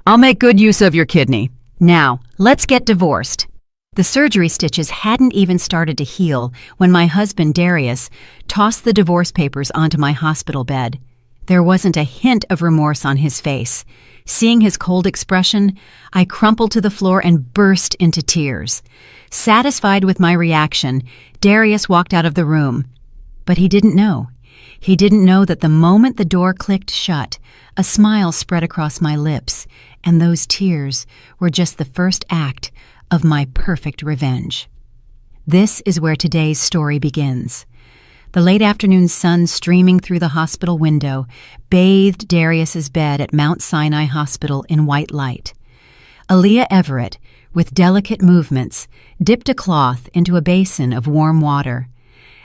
I'll make good use of your kidney. Now, let's get divorced. The surgery stitches hadn't even started to heal when my husband, Darius, tossed the divorce papers onto my hospital bed. There wasn't a hint of remorse on his face. Seeing his cold expression, I crumpled to the floor and burst into tears. Satisfied with my reaction, Darius walked out of the room. But he didn't know. He didn't know that the moment the door clicked shut, a smile spread across my lips, and those tears were just the first act of my perfect revenge. This is where today's story begins. The late afternoon sun streaming through the hospital window bathed Darius's bed at Mount Sinai Hospital in white light. Aaliyah Everett, with delicate movements, dipped a cloth into a basin of warm water.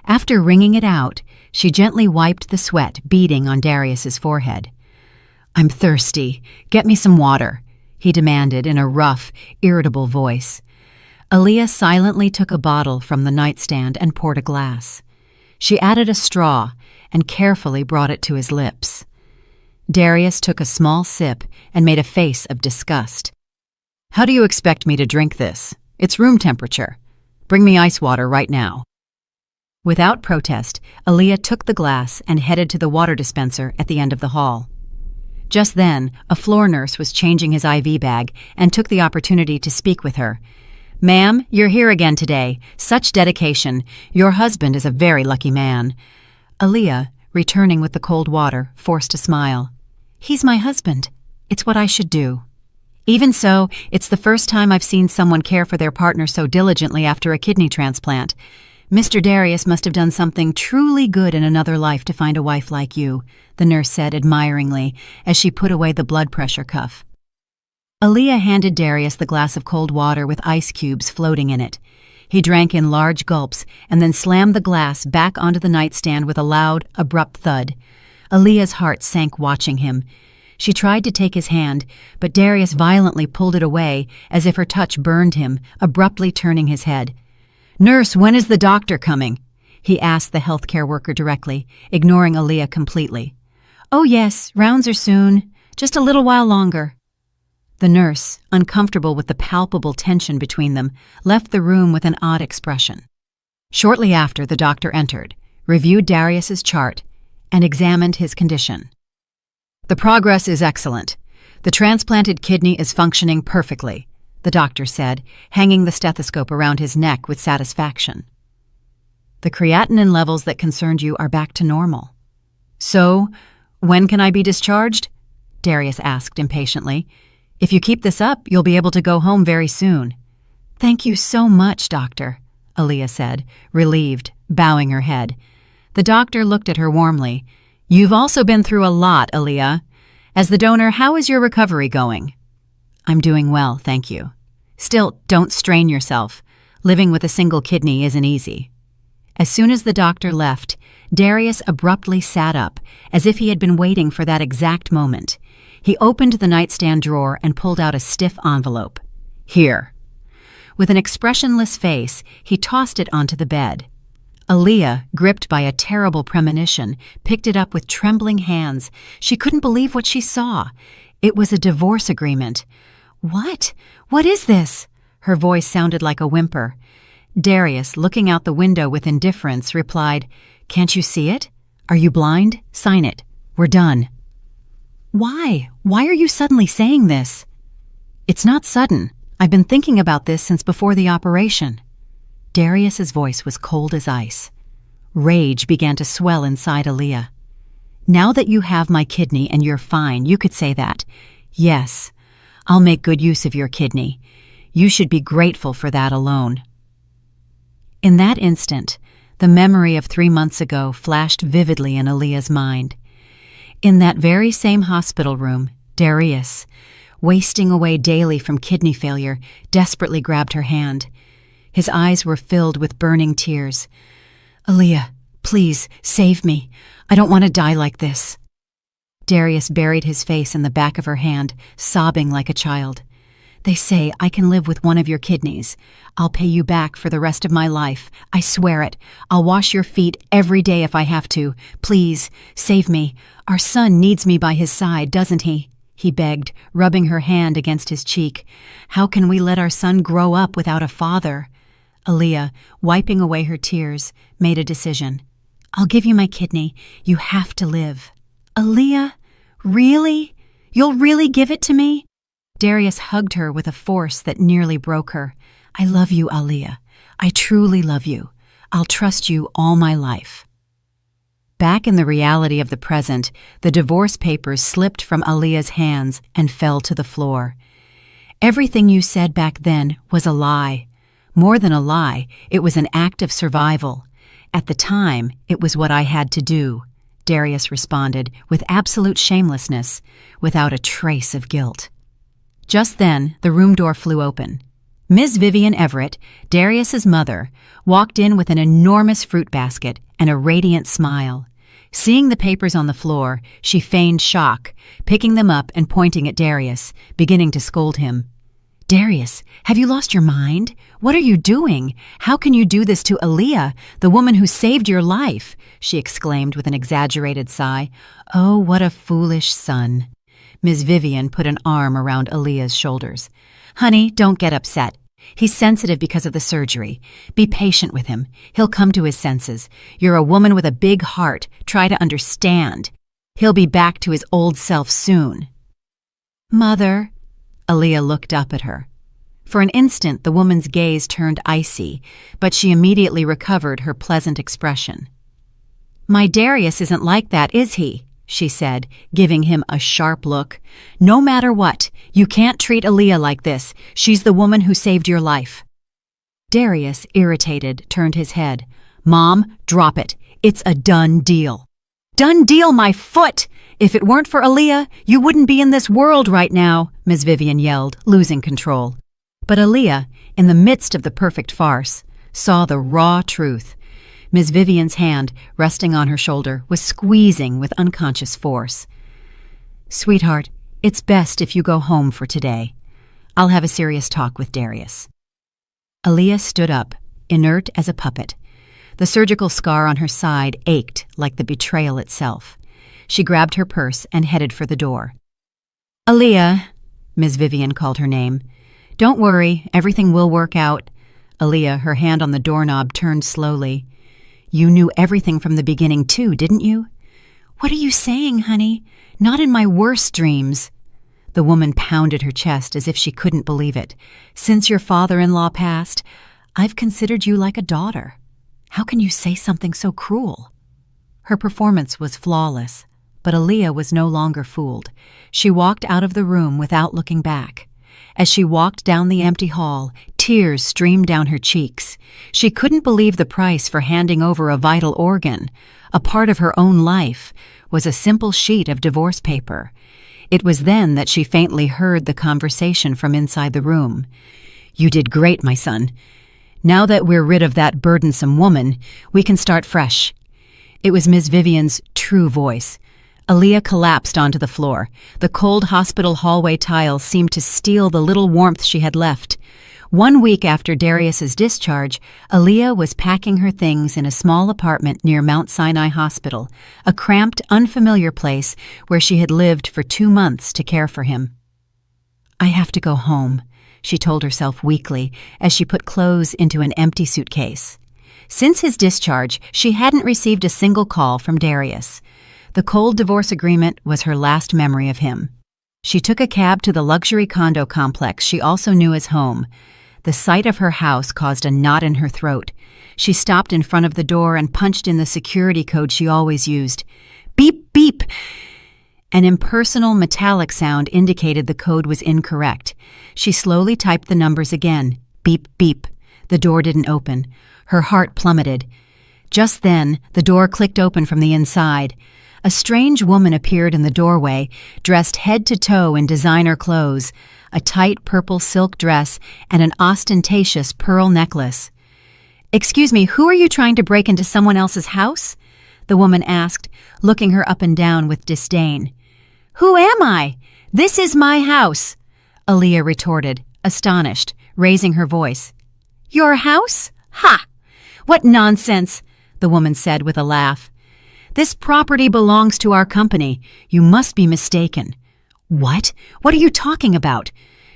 After wringing it out, she gently wiped the sweat beading on Darius's forehead. "I'm thirsty. Get me some water," he demanded in a rough, irritable voice. Aaliyah silently took a bottle from the nightstand and poured a glass. She added a straw and carefully brought it to his lips. Darius took a small sip and made a face of disgust. "How do you expect me to drink this? It's room temperature. Bring me ice water right now." Without protest, Aaliyah took the glass and headed to the water dispenser at the end of the hall. Just then, a floor nurse was changing his IV bag and took the opportunity to speak with her. "Ma'am, you're here again today. Such dedication. Your husband is a very lucky man." Aaliyah, returning with the cold water, forced a smile. "He's my husband. It's what I should do." "Even so, it's the first time I've seen someone care for their partner so diligently after a kidney transplant. Mr. Darius must have done something truly good in another life to find a wife like you," the nurse said admiringly as she put away the blood pressure cuff. Aaliyah handed Darius the glass of cold water with ice cubes floating in it. He drank in large gulps and then slammed the glass back onto the nightstand with a loud, abrupt thud. Aaliyah's heart sank watching him. She tried to take his hand, but Darius violently pulled it away as if her touch burned him, abruptly turning his head. "Nurse, when is the doctor coming?" he asked the healthcare worker directly, ignoring Aaliyah completely. "Oh yes, rounds are soon. Just a little while longer." The nurse, uncomfortable with the palpable tension between them, left the room with an odd expression. Shortly after, the doctor entered, reviewed Darius's chart, and examined his condition. "The progress is excellent. The transplanted kidney is functioning perfectly," the doctor said, hanging the stethoscope around his neck with satisfaction. "The creatinine levels that concerned you are back to normal." "So, when can I be discharged?" Darius asked impatiently. "If you keep this up, you'll be able to go home very soon." "Thank you so much, doctor," Aaliyah said, relieved, bowing her head. The doctor looked at her warmly. "You've also been through a lot, Aaliyah. As the donor, how is your recovery going?" "I'm doing well, thank you. Still, don't strain yourself. Living with a single kidney isn't easy." As soon as the doctor left, Darius abruptly sat up, as if he had been waiting for that exact moment. He opened the nightstand drawer and pulled out a stiff envelope. "Here." With an expressionless face, he tossed it onto the bed. Aaliyah, gripped by a terrible premonition, picked it up with trembling hands. She couldn't believe what she saw. It was a divorce agreement. "What? What is this?" Her voice sounded like a whimper. Darius, looking out the window with indifference, replied, "Can't you see it? Are you blind? Sign it. We're done." "Why? Why are you suddenly saying this?" "It's not sudden. I've been thinking about this since before the operation." Darius's voice was cold as ice. Rage began to swell inside Aaliyah. "Now that you have my kidney and you're fine, you could say that. Yes, I'll make good use of your kidney. You should be grateful for that alone." In that instant, the memory of 3 months ago flashed vividly in Aaliyah's mind. In that very same hospital room, Darius, wasting away daily from kidney failure, desperately grabbed her hand. His eyes were filled with burning tears. "Aaliyah, please, save me. I don't want to die like this." Darius buried his face in the back of her hand, sobbing like a child. "They say I can live with one of your kidneys. I'll pay you back for the rest of my life. I swear it. I'll wash your feet every day if I have to. Please, save me. Our son needs me by his side, doesn't he?" he begged, rubbing her hand against his cheek. "How can we let our son grow up without a father?" Aaliyah, wiping away her tears, made a decision. "I'll give you my kidney. You have to live." "Aaliyah? Really? You'll really give it to me?" Darius hugged her with a force that nearly broke her. "I love you, Aaliyah. I truly love you. I'll trust you all my life." Back in the reality of the present, the divorce papers slipped from Aaliyah's hands and fell to the floor. "Everything you said back then was a lie. More than a lie, it was an act of survival. At the time, it was what I had to do," Darius responded with absolute shamelessness, without a trace of guilt. Just then, the room door flew open. Ms. Vivian Everett, Darius's mother, walked in with an enormous fruit basket and a radiant smile. Seeing the papers on the floor, she feigned shock, picking them up and pointing at Darius, beginning to scold him. "Darius, have you lost your mind? What are you doing? How can you do this to Aaliyah, the woman who saved your life?" she exclaimed with an exaggerated sigh. "Oh, what a foolish son." Ms. Vivian put an arm around Aaliyah's shoulders. "Honey, don't get upset. He's sensitive because of the surgery. Be patient with him. He'll come to his senses. You're a woman with a big heart. Try to understand. He'll be back to his old self soon." "Mother," Aaliyah looked up at her. For an instant, the woman's gaze turned icy, but she immediately recovered her pleasant expression. "My Darius isn't like that, is he?" she said, giving him a sharp look. "No matter what, you can't treat Aaliyah like this. She's the woman who saved your life." Darius, irritated, turned his head. "Mom, drop it. It's a done deal." "Done deal, my foot! If it weren't for Aaliyah, you wouldn't be in this world right now," Ms. Vivian yelled, losing control. But Aaliyah, in the midst of the perfect farce, saw the raw truth. Ms. Vivian's hand, resting on her shoulder, was squeezing with unconscious force. "Sweetheart, it's best if you go home for today. I'll have a serious talk with Darius." Aaliyah stood up, inert as a puppet. The surgical scar on her side ached like the betrayal itself. She grabbed her purse and headed for the door. "Aaliyah," Ms. Vivian called her name. "Don't worry, everything will work out." Aaliyah, her hand on the doorknob, turned slowly. "You knew everything from the beginning too, didn't you?" "What are you saying, honey? Not in my worst dreams." The woman pounded her chest as if she couldn't believe it. "Since your father-in-law passed, I've considered you like a daughter. How can you say something so cruel?" Her performance was flawless, but Aaliyah was no longer fooled. She walked out of the room without looking back. As she walked down the empty hall, tears streamed down her cheeks. She couldn't believe the price for handing over a vital organ, a part of her own life, was a simple sheet of divorce paper. It was then that she faintly heard the conversation from inside the room. "You did great, my son. Now that we're rid of that burdensome woman, we can start fresh." It was Ms. Vivian's true voice. Aaliyah collapsed onto the floor. The cold hospital hallway tiles seemed to steal the little warmth she had left. 1 week after Darius's discharge, Aaliyah was packing her things in a small apartment near Mount Sinai Hospital, a cramped, unfamiliar place where she had lived for 2 months to care for him. "I have to go home," she told herself weakly as she put clothes into an empty suitcase. Since his discharge, she hadn't received a single call from Darius. The cold divorce agreement was her last memory of him. She took a cab to the luxury condo complex she also knew as home. The sight of her house caused a knot in her throat. She stopped in front of the door and punched in the security code she always used. Beep, beep! An impersonal metallic sound indicated the code was incorrect. She slowly typed the numbers again. Beep, beep. The door didn't open. Her heart plummeted. Just then, the door clicked open from the inside. A strange woman appeared in the doorway, dressed head to toe in designer clothes, a tight purple silk dress and an ostentatious pearl necklace. "Excuse me, who are you trying to break into someone else's house?" the woman asked, looking her up and down with disdain. "Who am I? This is my house," Aaliyah retorted, astonished, raising her voice. "Your house? Ha! What nonsense," the woman said with a laugh. "This property belongs to our company. You must be mistaken. What? What are you talking about?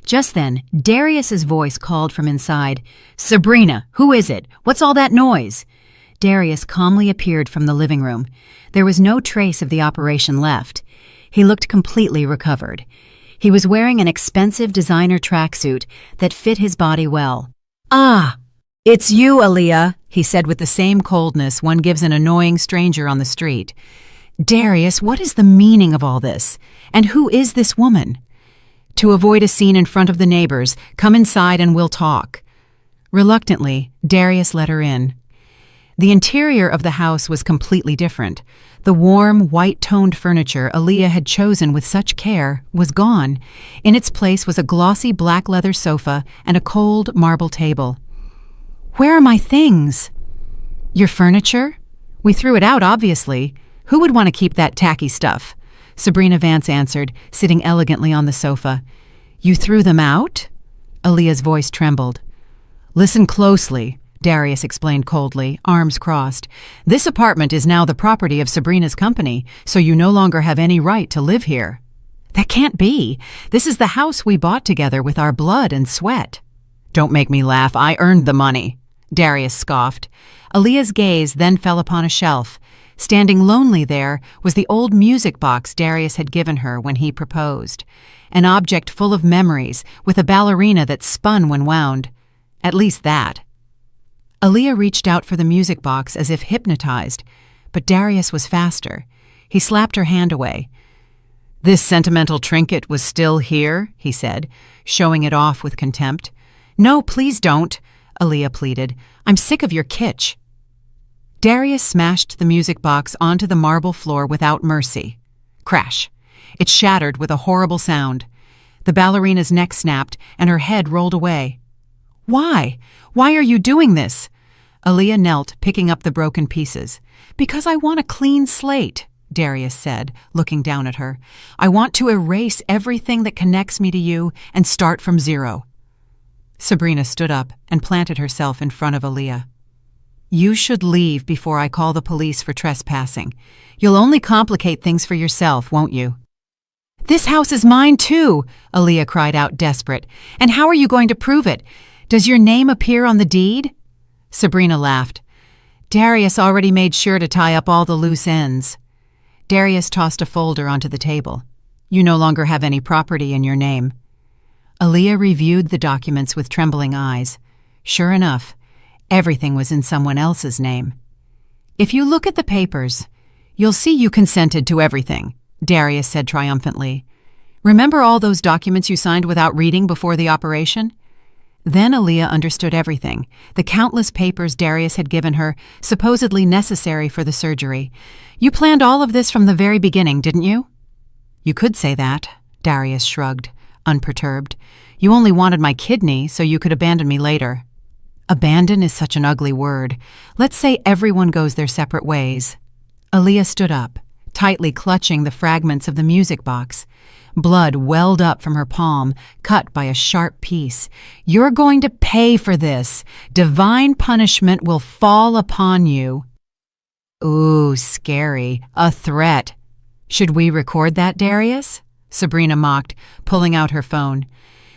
Just then, Darius's voice called from inside. Sabrina, who is it? What's all that noise? Darius calmly appeared from the living room. There was no trace of the operation left. He looked completely recovered. He was wearing an expensive designer tracksuit that fit his body well. Ah, it's you, Aaliyah, he said with the same coldness one gives an annoying stranger on the street. Darius, what is the meaning of all this? And who is this woman? To avoid a scene in front of the neighbors, come inside and we'll talk. Reluctantly, Darius let her in. The interior of the house was completely different. The warm, white-toned furniture Aaliyah had chosen with such care was gone. In its place was a glossy black leather sofa and a cold marble table. Where are my things? Your furniture? We threw it out, obviously. Who would want to keep that tacky stuff? Sabrina Vance answered, sitting elegantly on the sofa. You threw them out? Aaliyah's voice trembled. Listen closely, Darius explained coldly, arms crossed. This apartment is now the property of Sabrina's company, so you no longer have any right to live here. That can't be. This is the house we bought together with our blood and sweat. Don't make me laugh. I earned the money, Darius scoffed. Aaliyah's gaze then fell upon a shelf. Standing lonely there was the old music box Darius had given her when he proposed. An object full of memories, with a ballerina that spun when wound. At least that. Aaliyah reached out for the music box as if hypnotized, but Darius was faster. He slapped her hand away. This sentimental trinket was still here, he said, showing it off with contempt. No, please don't, Aaliyah pleaded. I'm sick of your kitsch. Darius smashed the music box onto the marble floor without mercy. Crash. It shattered with a horrible sound. The ballerina's neck snapped and her head rolled away. Why? Why are you doing this? Aaliyah knelt, picking up the broken pieces. Because I want a clean slate, Darius said, looking down at her. I want to erase everything that connects me to you and start from zero. Sabrina stood up and planted herself in front of Aaliyah. You should leave before I call the police for trespassing. You'll only complicate things for yourself, won't you? This house is mine too, Aaliyah cried out desperate. And how are you going to prove it? Does your name appear on the deed? Sabrina laughed. Darius already made sure to tie up all the loose ends. Darius tossed a folder onto the table. You no longer have any property in your name. Aaliyah reviewed the documents with trembling eyes. Sure enough, everything was in someone else's name. If you look at the papers, you'll see you consented to everything, Darius said triumphantly. Remember all those documents you signed without reading before the operation? Then Aaliyah understood everything, the countless papers Darius had given her, supposedly necessary for the surgery. You planned all of this from the very beginning, didn't you? You could say that, Darius shrugged, unperturbed. You only wanted my kidney so you could abandon me later. Abandon is such an ugly word. Let's say everyone goes their separate ways. Aaliyah stood up, tightly clutching the fragments of the music box. Blood welled up from her palm, cut by a sharp piece. You're going to pay for this. Divine punishment will fall upon you. Ooh, scary. A threat. Should we record that, Darius? Sabrina mocked, pulling out her phone.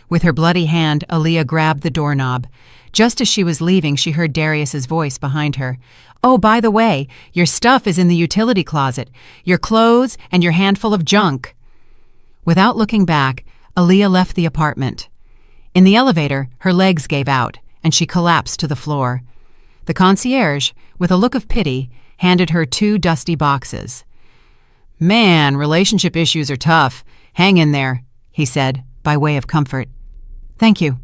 With her bloody hand, Aaliyah grabbed the doorknob. Just as she was leaving, she heard Darius's voice behind her. Oh, by the way, your stuff is in the utility closet. Your clothes and your handful of junk. Without looking back, Aaliyah left the apartment. In the elevator, her legs gave out, and she collapsed to the floor. The concierge, with a look of pity, handed her 2 dusty boxes. Man, relationship issues are tough. Hang in there, he said, by way of comfort. Thank you.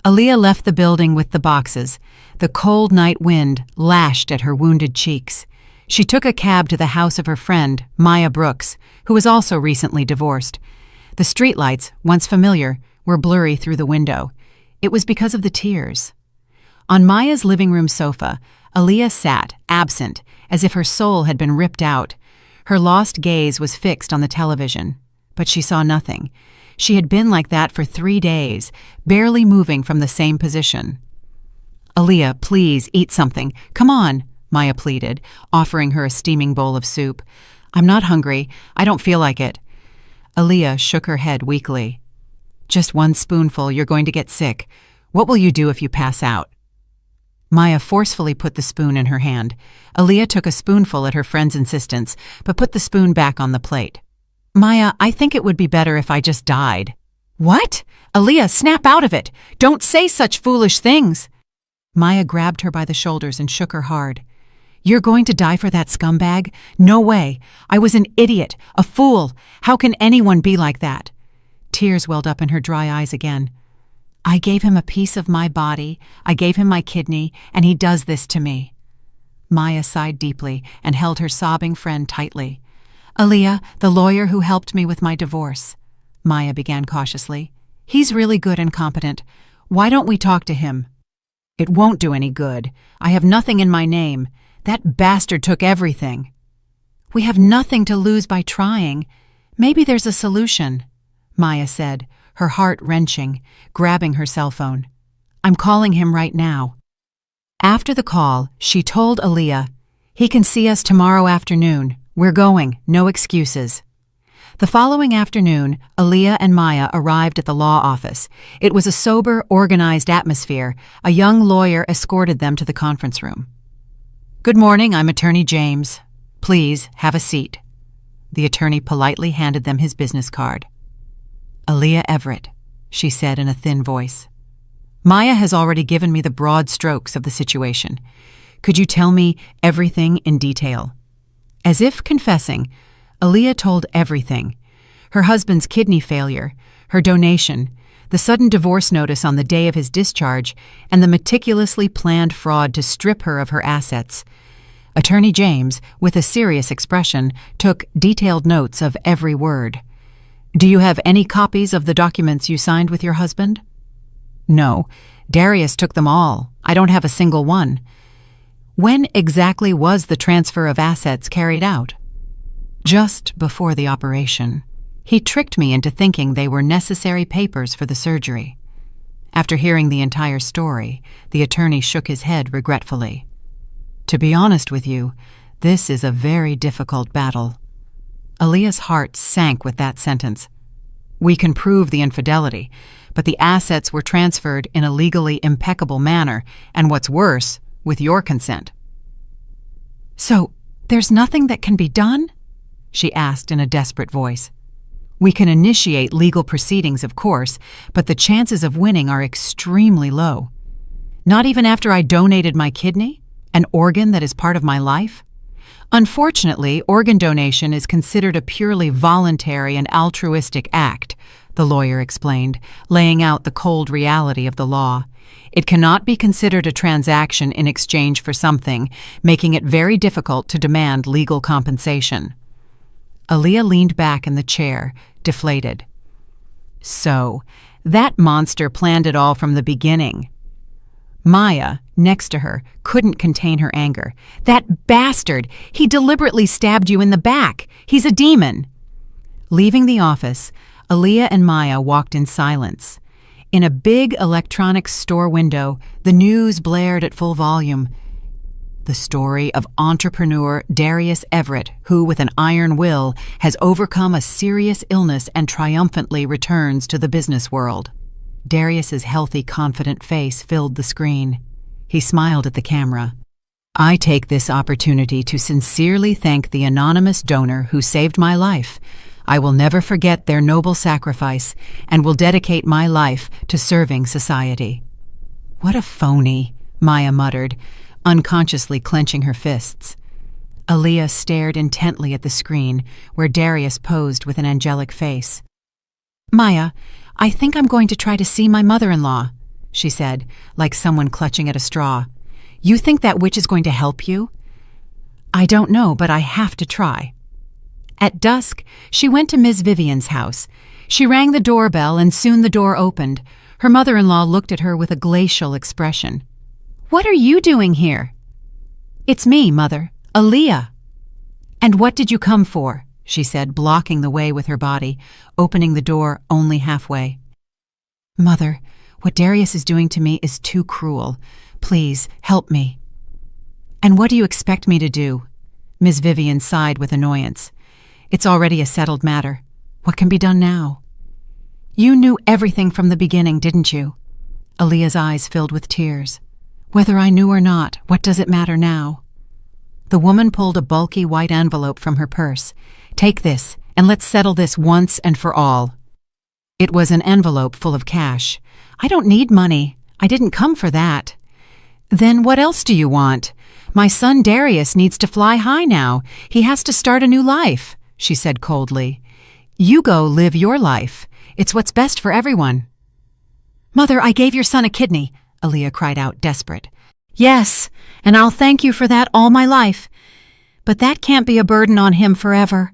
Aaliyah left the building with the boxes. The cold night wind lashed at her wounded cheeks. She took a cab to the house of her friend, Maya Brooks, who was also recently divorced. The streetlights, once familiar, were blurry through the window. It was because of the tears. On Maya's living room sofa, Aaliyah sat, absent, as if her soul had been ripped out. Her lost gaze was fixed on the television, but she saw nothing. She had been like that for 3 days, barely moving from the same position. Aaliyah, please, eat something. Come on, Maya pleaded, offering her a steaming bowl of soup. I'm not hungry. I don't feel like it. Aaliyah shook her head weakly. Just one spoonful, you're going to get sick. What will you do if you pass out? Maya forcefully put the spoon in her hand. Aaliyah took a spoonful at her friend's insistence, but put the spoon back on the plate. Maya, I think it would be better if I just died. What? Aaliyah, snap out of it! Don't say such foolish things! Maya grabbed her by the shoulders and shook her hard. You're going to die for that scumbag? No way. I was an idiot, a fool. How can anyone be like that? Tears welled up in her dry eyes again. I gave him a piece of my body, I gave him my kidney, and he does this to me. Maya sighed deeply and held her sobbing friend tightly. Aaliyah, the lawyer who helped me with my divorce. Maya began cautiously. He's really good and competent. Why don't we talk to him? It won't do any good. I have nothing in my name. That bastard took everything. We have nothing to lose by trying. Maybe there's a solution, Maya said, her heart wrenching, grabbing her cell phone. I'm calling him right now. After the call, she told Aaliyah, he can see us tomorrow afternoon. We're going, no excuses. The following afternoon, Aaliyah and Maya arrived at the law office. It was a sober, organized atmosphere. A young lawyer escorted them to the conference room. Good morning, I'm Attorney James. Please, have a seat. The attorney politely handed them his business card. Aaliyah Everett, she said in a thin voice. Maya has already given me the broad strokes of the situation. Could you tell me everything in detail? As if confessing, Aaliyah told everything. Her husband's kidney failure, her donation, the sudden divorce notice on the day of his discharge, and the meticulously planned fraud to strip her of her assets. Attorney James, with a serious expression, took detailed notes of every word. Do you have any copies of the documents you signed with your husband? No. Darius took them all. I don't have a single one. When exactly was the transfer of assets carried out? Just before the operation. He tricked me into thinking they were necessary papers for the surgery. After hearing the entire story, the attorney shook his head regretfully. To be honest with you, this is a very difficult battle. Aaliyah's heart sank with that sentence. We can prove the infidelity, but the assets were transferred in a legally impeccable manner, and what's worse, with your consent. So, there's nothing that can be done? She asked in a desperate voice. We can initiate legal proceedings, of course, but the chances of winning are extremely low. Not even after I donated my kidney, an organ that is part of my life? Unfortunately, organ donation is considered a purely voluntary and altruistic act, the lawyer explained, laying out the cold reality of the law. It cannot be considered a transaction in exchange for something, making it very difficult to demand legal compensation. Aaliyah leaned back in the chair, deflated. So, that monster planned it all from the beginning. Maya, next to her, couldn't contain her anger. That bastard! He deliberately stabbed you in the back. He's a demon. Leaving the office, Aaliyah and Maya walked in silence. In a big electronics store window, the news blared at full volume. The story of entrepreneur Darius Everett, who, with an iron will, has overcome a serious illness and triumphantly returns to the business world. Darius's healthy, confident face filled the screen. He smiled at the camera. I take this opportunity to sincerely thank the anonymous donor who saved my life. I will never forget their noble sacrifice and will dedicate my life to serving society. What a phony, Maya muttered, unconsciously clenching her fists. Aaliyah stared intently at the screen, where Darius posed with an angelic face. Maya, I think I'm going to try to see my mother-in-law, she said, like someone clutching at a straw. You think that witch is going to help you? I don't know, but I have to try. At dusk, she went to Ms. Vivian's house. She rang the doorbell and soon the door opened. Her mother-in-law looked at her with a glacial expression. What are you doing here? It's me, Mother, Aaliyah. And what did you come for? She said, blocking the way with her body, opening the door only halfway. Mother, what Darius is doing to me is too cruel. Please, help me. And what do you expect me to do? Ms. Vivian sighed with annoyance. It's already a settled matter. What can be done now? You knew everything from the beginning, didn't you? Aaliyah's eyes filled with tears. Whether I knew or not, what does it matter now? The woman pulled a bulky white envelope from her purse. Take this, and let's settle this once and for all. It was an envelope full of cash. I don't need money. I didn't come for that. Then what else do you want? My son Darius needs to fly high now. He has to start a new life, she said coldly. You go live your life. It's what's best for everyone. Mother, I gave your son a kidney, Aaliyah cried out, desperate. Yes, and I'll thank you for that all my life. But that can't be a burden on him forever.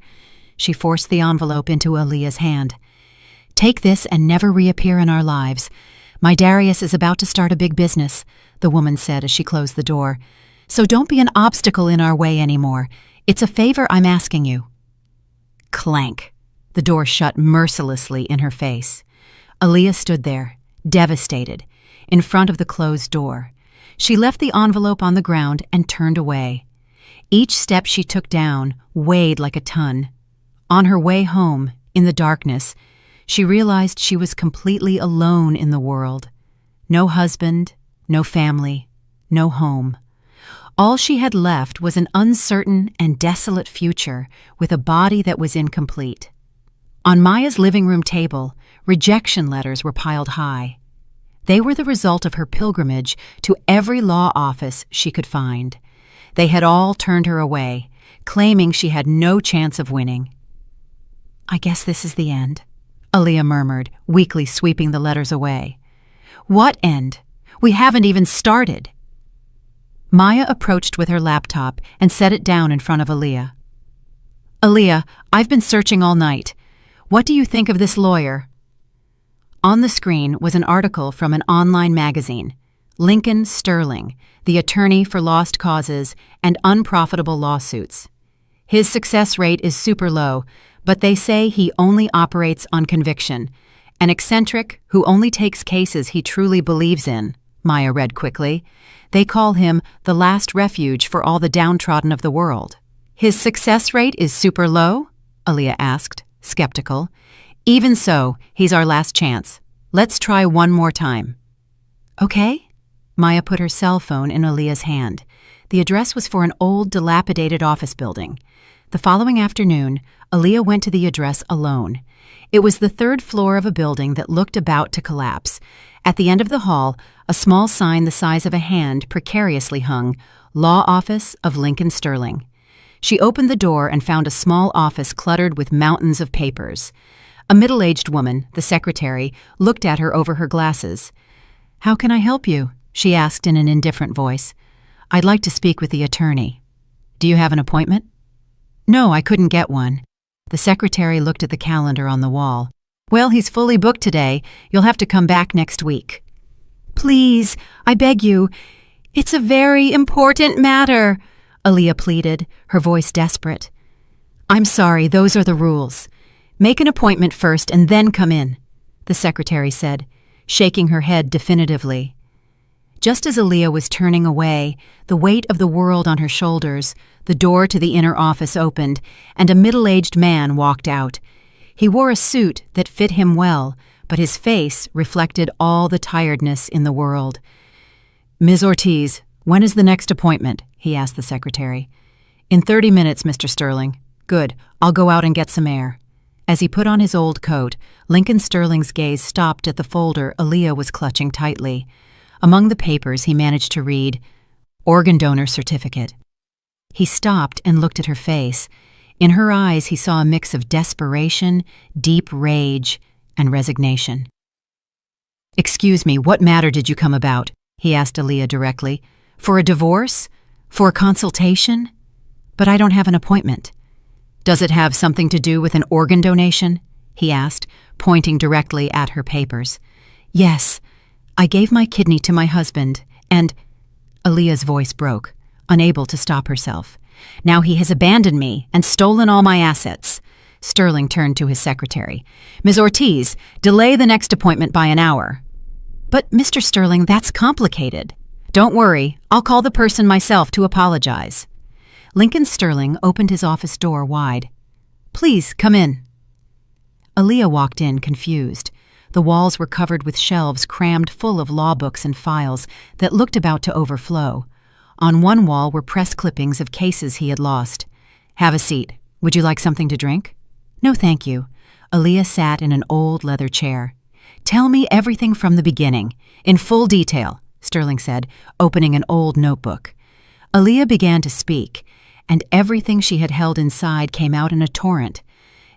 She forced the envelope into Aaliyah's hand. Take this and never reappear in our lives. My Darius is about to start a big business, the woman said as she closed the door. So don't be an obstacle in our way anymore. It's a favor I'm asking you. Clank. The door shut mercilessly in her face. Aaliyah stood there, devastated, in front of the closed door. She left the envelope on the ground and turned away. Each step she took down weighed like a ton. On her way home, in the darkness, she realized she was completely alone in the world. No husband, no family, no home. All she had left was an uncertain and desolate future with a body that was incomplete. On Maya's living room table, rejection letters were piled high. They were the result of her pilgrimage to every law office she could find. They had all turned her away, claiming she had no chance of winning. I guess this is the end, Aaliyah murmured, weakly sweeping the letters away. What end? We haven't even started. Maya approached with her laptop and set it down in front of Aaliyah. Aaliyah, I've been searching all night. What do you think of this lawyer? On the screen was an article from an online magazine, Lincoln Sterling, the attorney for lost causes and unprofitable lawsuits. His success rate is super low, but they say he only operates on conviction. An eccentric who only takes cases he truly believes in, Maya read quickly. They call him the last refuge for all the downtrodden of the world. His success rate is super low? Aaliyah asked, skeptical. Even so, he's our last chance. Let's try one more time. Okay? Maya put her cell phone in Aaliyah's hand. The address was for an old, dilapidated office building. The following afternoon, Aaliyah went to the address alone. It was the third floor of a building that looked about to collapse. At the end of the hall, a small sign the size of a hand precariously hung, Law Office of Lincoln Sterling. She opened the door and found a small office cluttered with mountains of papers. A middle-aged woman, the secretary, looked at her over her glasses. How can I help you? She asked in an indifferent voice. I'd like to speak with the attorney. Do you have an appointment? No, I couldn't get one. The secretary looked at the calendar on the wall. Well, he's fully booked today. You'll have to come back next week. Please, I beg you. It's a very important matter, Aaliyah pleaded, her voice desperate. I'm sorry, those are the rules. Make an appointment first and then come in, the secretary said, shaking her head definitively. Just as Aaliyah was turning away, the weight of the world on her shoulders, the door to the inner office opened, and a middle-aged man walked out. He wore a suit that fit him well, but his face reflected all the tiredness in the world. Ms. Ortiz, when is the next appointment? He asked the secretary. In 30 minutes, Mr. Sterling. Good, I'll go out and get some air. As he put on his old coat, Lincoln Sterling's gaze stopped at the folder Aaliyah was clutching tightly. Among the papers, he managed to read, Organ Donor Certificate. He stopped and looked at her face. In her eyes, he saw a mix of desperation, deep rage, and resignation. Excuse me, what matter did you come about? He asked Aaliyah directly. For a divorce? For a consultation? But I don't have an appointment. Does it have something to do with an organ donation? He asked, pointing directly at her papers. Yes, I gave my kidney to my husband, and Aaliyah's voice broke, unable to stop herself. Now he has abandoned me and stolen all my assets. Sterling turned to his secretary. Ms. Ortiz, delay the next appointment by an hour. But, Mr. Sterling, that's complicated. Don't worry, I'll call the person myself to apologize. Lincoln Sterling opened his office door wide. Please, come in. Aaliyah walked in, confused. The walls were covered with shelves crammed full of law books and files that looked about to overflow. On one wall were press clippings of cases he had lost. "Have a seat. Would you like something to drink?" "No, thank you." Aaliyah sat in an old leather chair. "Tell me everything from the beginning, in full detail," Sterling said, opening an old notebook. Aaliyah began to speak, and everything she had held inside came out in a torrent.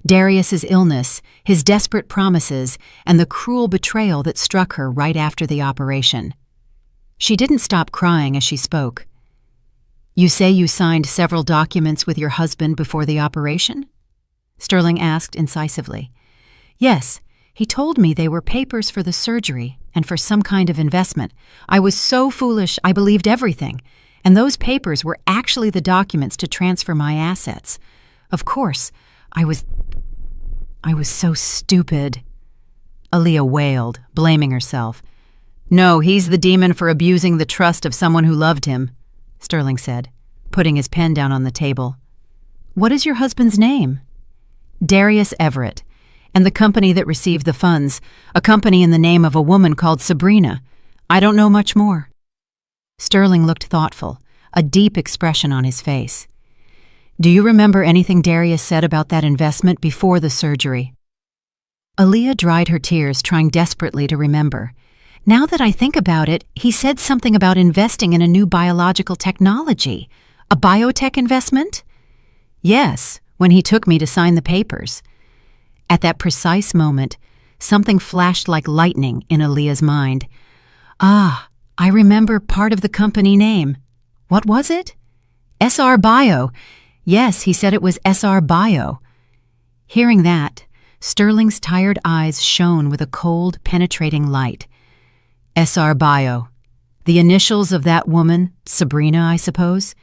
Darius's illness, his desperate promises, and the cruel betrayal that struck her right after the operation. She didn't stop crying as she spoke. "You say you signed several documents with your husband before the operation?" Sterling asked incisively. "Yes, he told me they were papers for the surgery and for some kind of investment. I was so foolish I believed everything, and those papers were actually the documents to transfer my assets. Of course, I was so stupid." Aaliyah wailed, blaming herself. "No, he's the demon for abusing the trust of someone who loved him," Sterling said, putting his pen down on the table. "What is your husband's name?" "Darius Everett, and the company that received the funds, a company in the name of a woman called Sabrina. I don't know much more." Sterling looked thoughtful, a deep expression on his face. "Do you remember anything Darius said about that investment before the surgery?" Aaliyah dried her tears, trying desperately to remember. "Now that I think about it, he said something about investing in a new biological technology. A biotech investment?" "Yes, when he took me to sign the papers." At that precise moment, something flashed like lightning in Aaliyah's mind. "Ah, I remember part of the company name. What was it?" "SR Bio. Yes, he said it was SR Bio." Hearing that, Sterling's tired eyes shone with a cold, penetrating light. "SR Bio. The initials of that woman, Sabrina, I suppose?"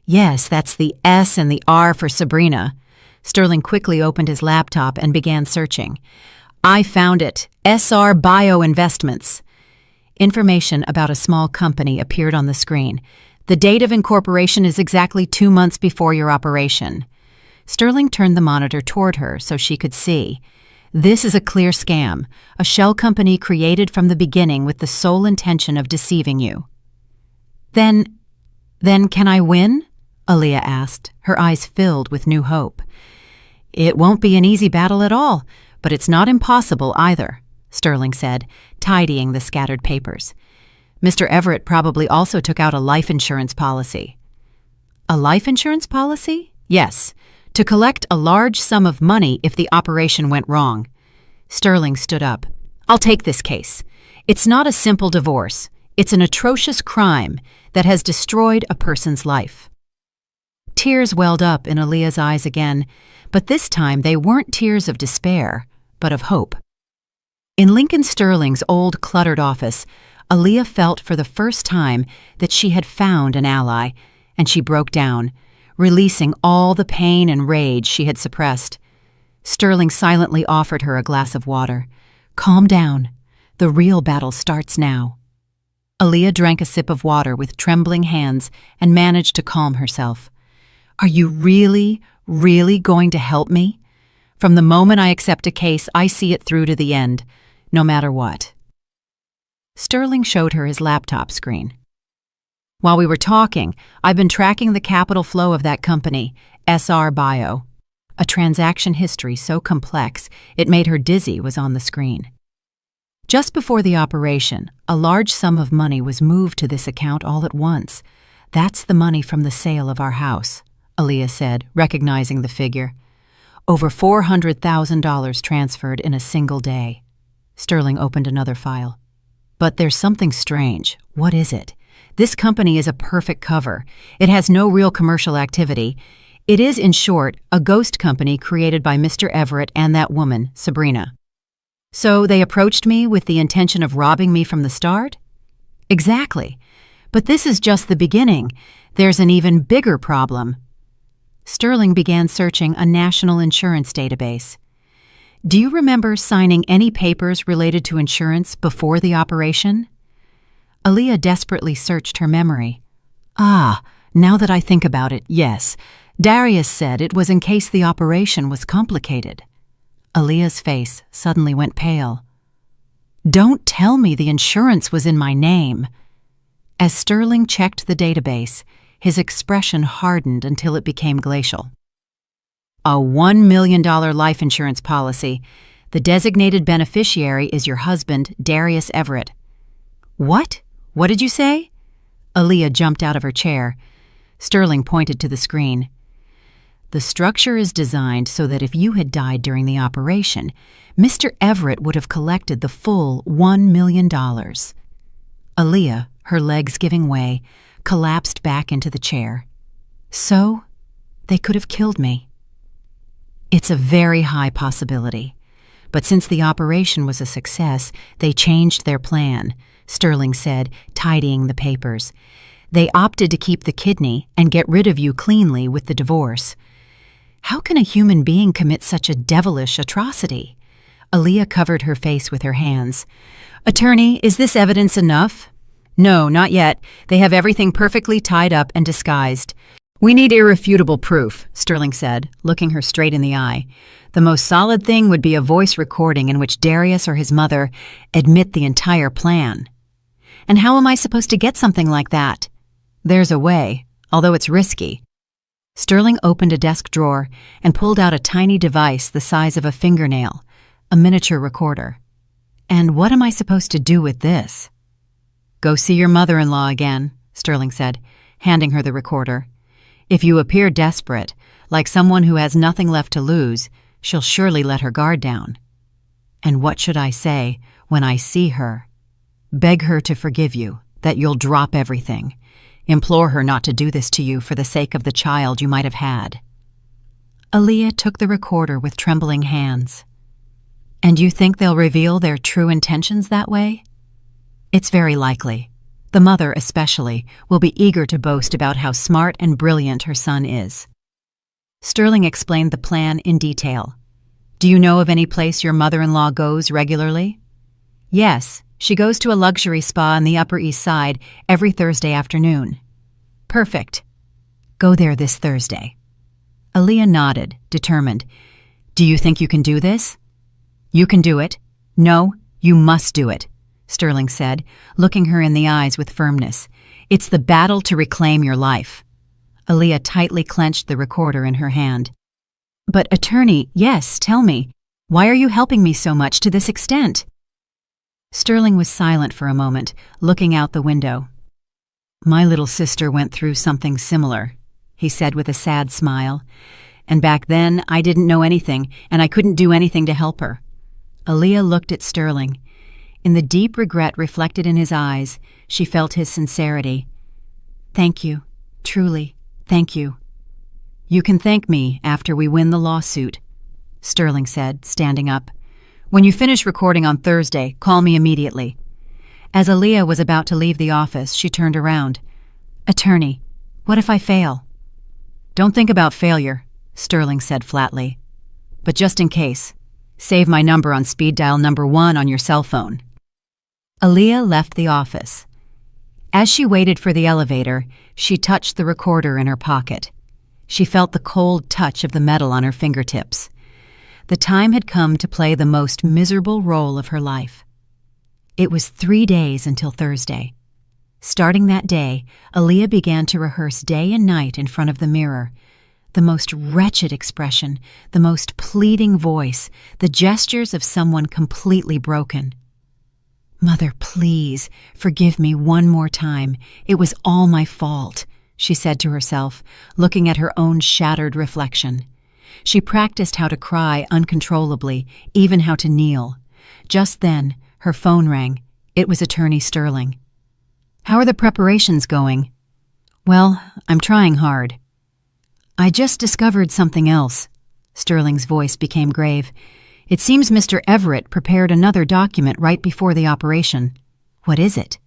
"Yes, that's the S and the R for Sabrina." Sterling quickly opened his laptop and began searching. "I found it. SR Bio Investments." Information about a small company appeared on the screen. "The date of incorporation is exactly 2 months before your operation." Sterling turned the monitor toward her so she could see. "This is a clear scam, a shell company created from the beginning with the sole intention of deceiving you." Then can I win?" Aaliyah asked, her eyes filled with new hope. "It won't be an easy battle at all, but it's not impossible either," Sterling said, tidying the scattered papers. "Mr. Everett probably also took out a life insurance policy." "A life insurance policy?" "Yes, to collect a large sum of money if the operation went wrong." Sterling stood up. "I'll take this case. It's not a simple divorce. It's an atrocious crime that has destroyed a person's life." Tears welled up in Aaliyah's eyes again, but this time they weren't tears of despair, but of hope. In Lincoln Sterling's old, cluttered office, Aaliyah felt for the first time that she had found an ally, and she broke down, releasing all the pain and rage she had suppressed. Sterling silently offered her a glass of water. "Calm down. The real battle starts now." Aaliyah drank a sip of water with trembling hands and managed to calm herself. "Are you really going to help me? From the moment I accept a case, I see it through to the end, no matter what." Sterling showed her his laptop screen. "While we were talking, I've been tracking the capital flow of that company, SR Bio." A transaction history so complex it made her dizzy was on the screen. "Just before the operation, a large sum of money was moved to this account all at once. That's the money from the sale of our house," Aaliyah said, recognizing the figure. "Over $400,000 transferred in a single day." Sterling opened another file. "But there's something strange. What is it? This company is a perfect cover. It has no real commercial activity. It is, in short, a ghost company created by Mr. Everett and that woman, Sabrina." "So they approached me with the intention of robbing me from the start?" "Exactly. But this is just the beginning. There's an even bigger problem." Sterling began searching a national insurance database. "Do you remember signing any papers related to insurance before the operation?" Aaliyah desperately searched her memory. "Ah, now that I think about it, yes. Darius said it was in case the operation was complicated." Aaliyah's face suddenly went pale. "Don't tell me the insurance was in my name." As Sterling checked the database, his expression hardened until it became glacial. "A $1 million life insurance policy. The designated beneficiary is your husband, Darius Everett." "What? What did you say?" Aaliyah jumped out of her chair. Sterling pointed to the screen. "The structure is designed so that if you had died during the operation, Mr. Everett would have collected the full $1 million. Aaliyah, her legs giving way, collapsed back into the chair. "So, they could have killed me." "It's a very high possibility. But since the operation was a success, they changed their plan," Sterling said, tidying the papers. "They opted to keep the kidney and get rid of you cleanly with the divorce." "How can a human being commit such a devilish atrocity?" Aaliyah covered her face with her hands. "Attorney, is this evidence enough?" "No, not yet. They have everything perfectly tied up and disguised." "We need irrefutable proof," Sterling said, looking her straight in the eye. "The most solid thing would be a voice recording in which Darius or his mother admit the entire plan." "And how am I supposed to get something like that?" "There's a way, although it's risky." Sterling opened a desk drawer and pulled out a tiny device the size of a fingernail, a miniature recorder. "And what am I supposed to do with this?" "Go see your mother-in-law again," Sterling said, handing her the recorder. "If you appear desperate, like someone who has nothing left to lose, she'll surely let her guard down." "And what should I say when I see her?" "Beg her to forgive you, that you'll drop everything. Implore her not to do this to you for the sake of the child you might have had." Aaliyah took the recorder with trembling hands. "And you think they'll reveal their true intentions that way?" "It's very likely. The mother, especially, will be eager to boast about how smart and brilliant her son is." Sterling explained the plan in detail. "Do you know of any place your mother-in-law goes regularly?" "Yes, she goes to a luxury spa on the Upper East Side every Thursday afternoon." "Perfect. Go there this Thursday." Aaliyah nodded, determined. "Do you think you can do this?" "You can do it. No, you must do it," Sterling said, looking her in the eyes with firmness. "It's the battle to reclaim your life." Aaliyah tightly clenched the recorder in her hand. "But attorney, yes, tell me, why are you helping me so much to this extent?" Sterling was silent for a moment, looking out the window. "My little sister went through something similar," he said with a sad smile. "And back then, I didn't know anything, and I couldn't do anything to help her." Aaliyah looked at Sterling. In the deep regret reflected in his eyes, she felt his sincerity. "Thank you. Truly, thank you." "You can thank me after we win the lawsuit," Sterling said, standing up. "When you finish recording on Thursday, call me immediately." As Aaliyah was about to leave the office, she turned around. "Attorney, what if I fail?" "Don't think about failure," Sterling said flatly. "But just in case, save my number on speed dial number 1 on your cell phone." Aaliyah left the office. As she waited for the elevator, she touched the recorder in her pocket. She felt the cold touch of the metal on her fingertips. The time had come to play the most miserable role of her life. It was 3 days until Thursday. Starting that day, Aaliyah began to rehearse day and night in front of the mirror. The most wretched expression, the most pleading voice, the gestures of someone completely broken. "Mother, please, forgive me one more time. It was all my fault," she said to herself, looking at her own shattered reflection. She practiced how to cry uncontrollably, even how to kneel. Just then, her phone rang. It was Attorney Sterling. "How are the preparations going?" "Well, I'm trying hard." "I just discovered something else." Sterling's voice became grave. "It seems Mr. Everett prepared another document right before the operation." "What is it?"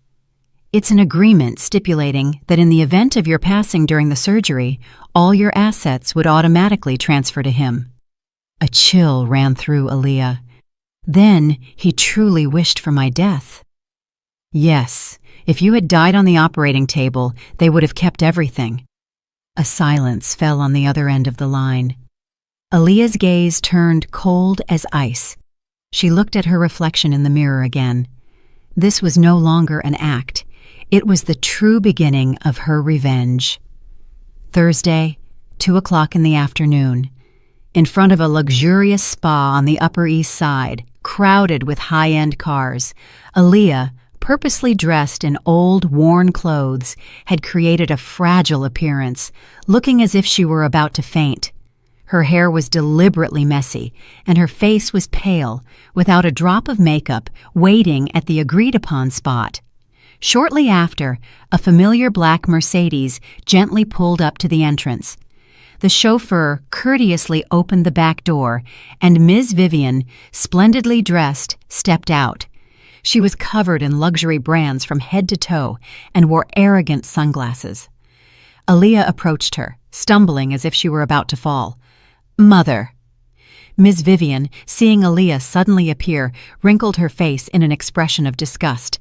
"It's an agreement stipulating that in the event of your passing during the surgery, all your assets would automatically transfer to him." A chill ran through Aaliyah. "Then he truly wished for my death." "Yes, if you had died on the operating table, they would have kept everything." A silence fell on the other end of the line. Aaliyah's gaze turned cold as ice. She looked at her reflection in the mirror again. This was no longer an act. It was the true beginning of her revenge. Thursday, 2 o'clock in the afternoon. In front of a luxurious spa on the Upper East Side, crowded with high-end cars, Aaliyah, purposely dressed in old, worn clothes, had created a fragile appearance, looking as if she were about to faint. Her hair was deliberately messy, and her face was pale, without a drop of makeup, waiting at the agreed-upon spot. Shortly after, a familiar black Mercedes gently pulled up to the entrance. The chauffeur courteously opened the back door, and Ms. Vivian, splendidly dressed, stepped out. She was covered in luxury brands from head to toe and wore arrogant sunglasses. Aaliyah approached her, stumbling as if she were about to fall. "Mother." Ms. Vivian, seeing Aaliyah suddenly appear, wrinkled her face in an expression of disgust.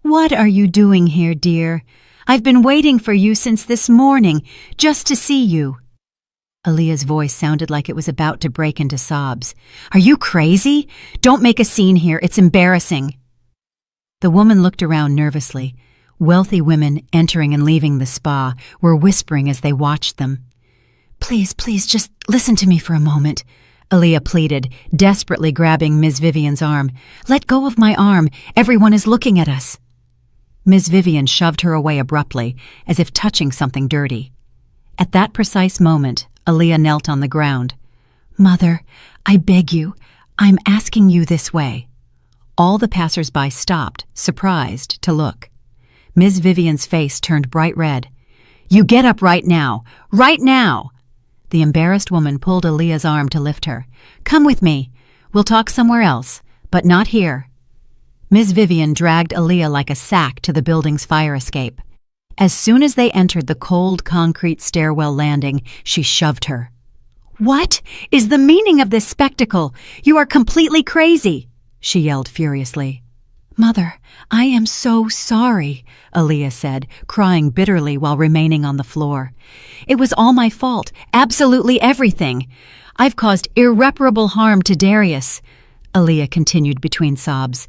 "What are you doing here, dear? I've been waiting for you since this morning, just to see you." Aaliyah's voice sounded like it was about to break into sobs. "Are you crazy? Don't make a scene here. It's embarrassing." The woman looked around nervously. Wealthy women entering and leaving the spa were whispering as they watched them. "Please, just listen to me for a moment," Aaliyah pleaded, desperately grabbing Ms. Vivian's arm. "Let go of my arm. Everyone is looking at us." Ms. Vivian shoved her away abruptly, as if touching something dirty. At that precise moment, Aaliyah knelt on the ground. "Mother, I beg you, I'm asking you this way." All the passers-by stopped, surprised, to look. Ms. Vivian's face turned bright red. "You get up right now! Right now!" The embarrassed woman pulled Aaliyah's arm to lift her. "Come with me. We'll talk somewhere else, but not here." Ms. Vivian dragged Aaliyah like a sack to the building's fire escape. As soon as they entered the cold concrete stairwell landing, she shoved her. "What is the meaning of this spectacle? You are completely crazy!" she yelled furiously. "Mother, I am so sorry," Aaliyah said, crying bitterly while remaining on the floor. "It was all my fault, absolutely everything. I've caused irreparable harm to Darius," Aaliyah continued between sobs.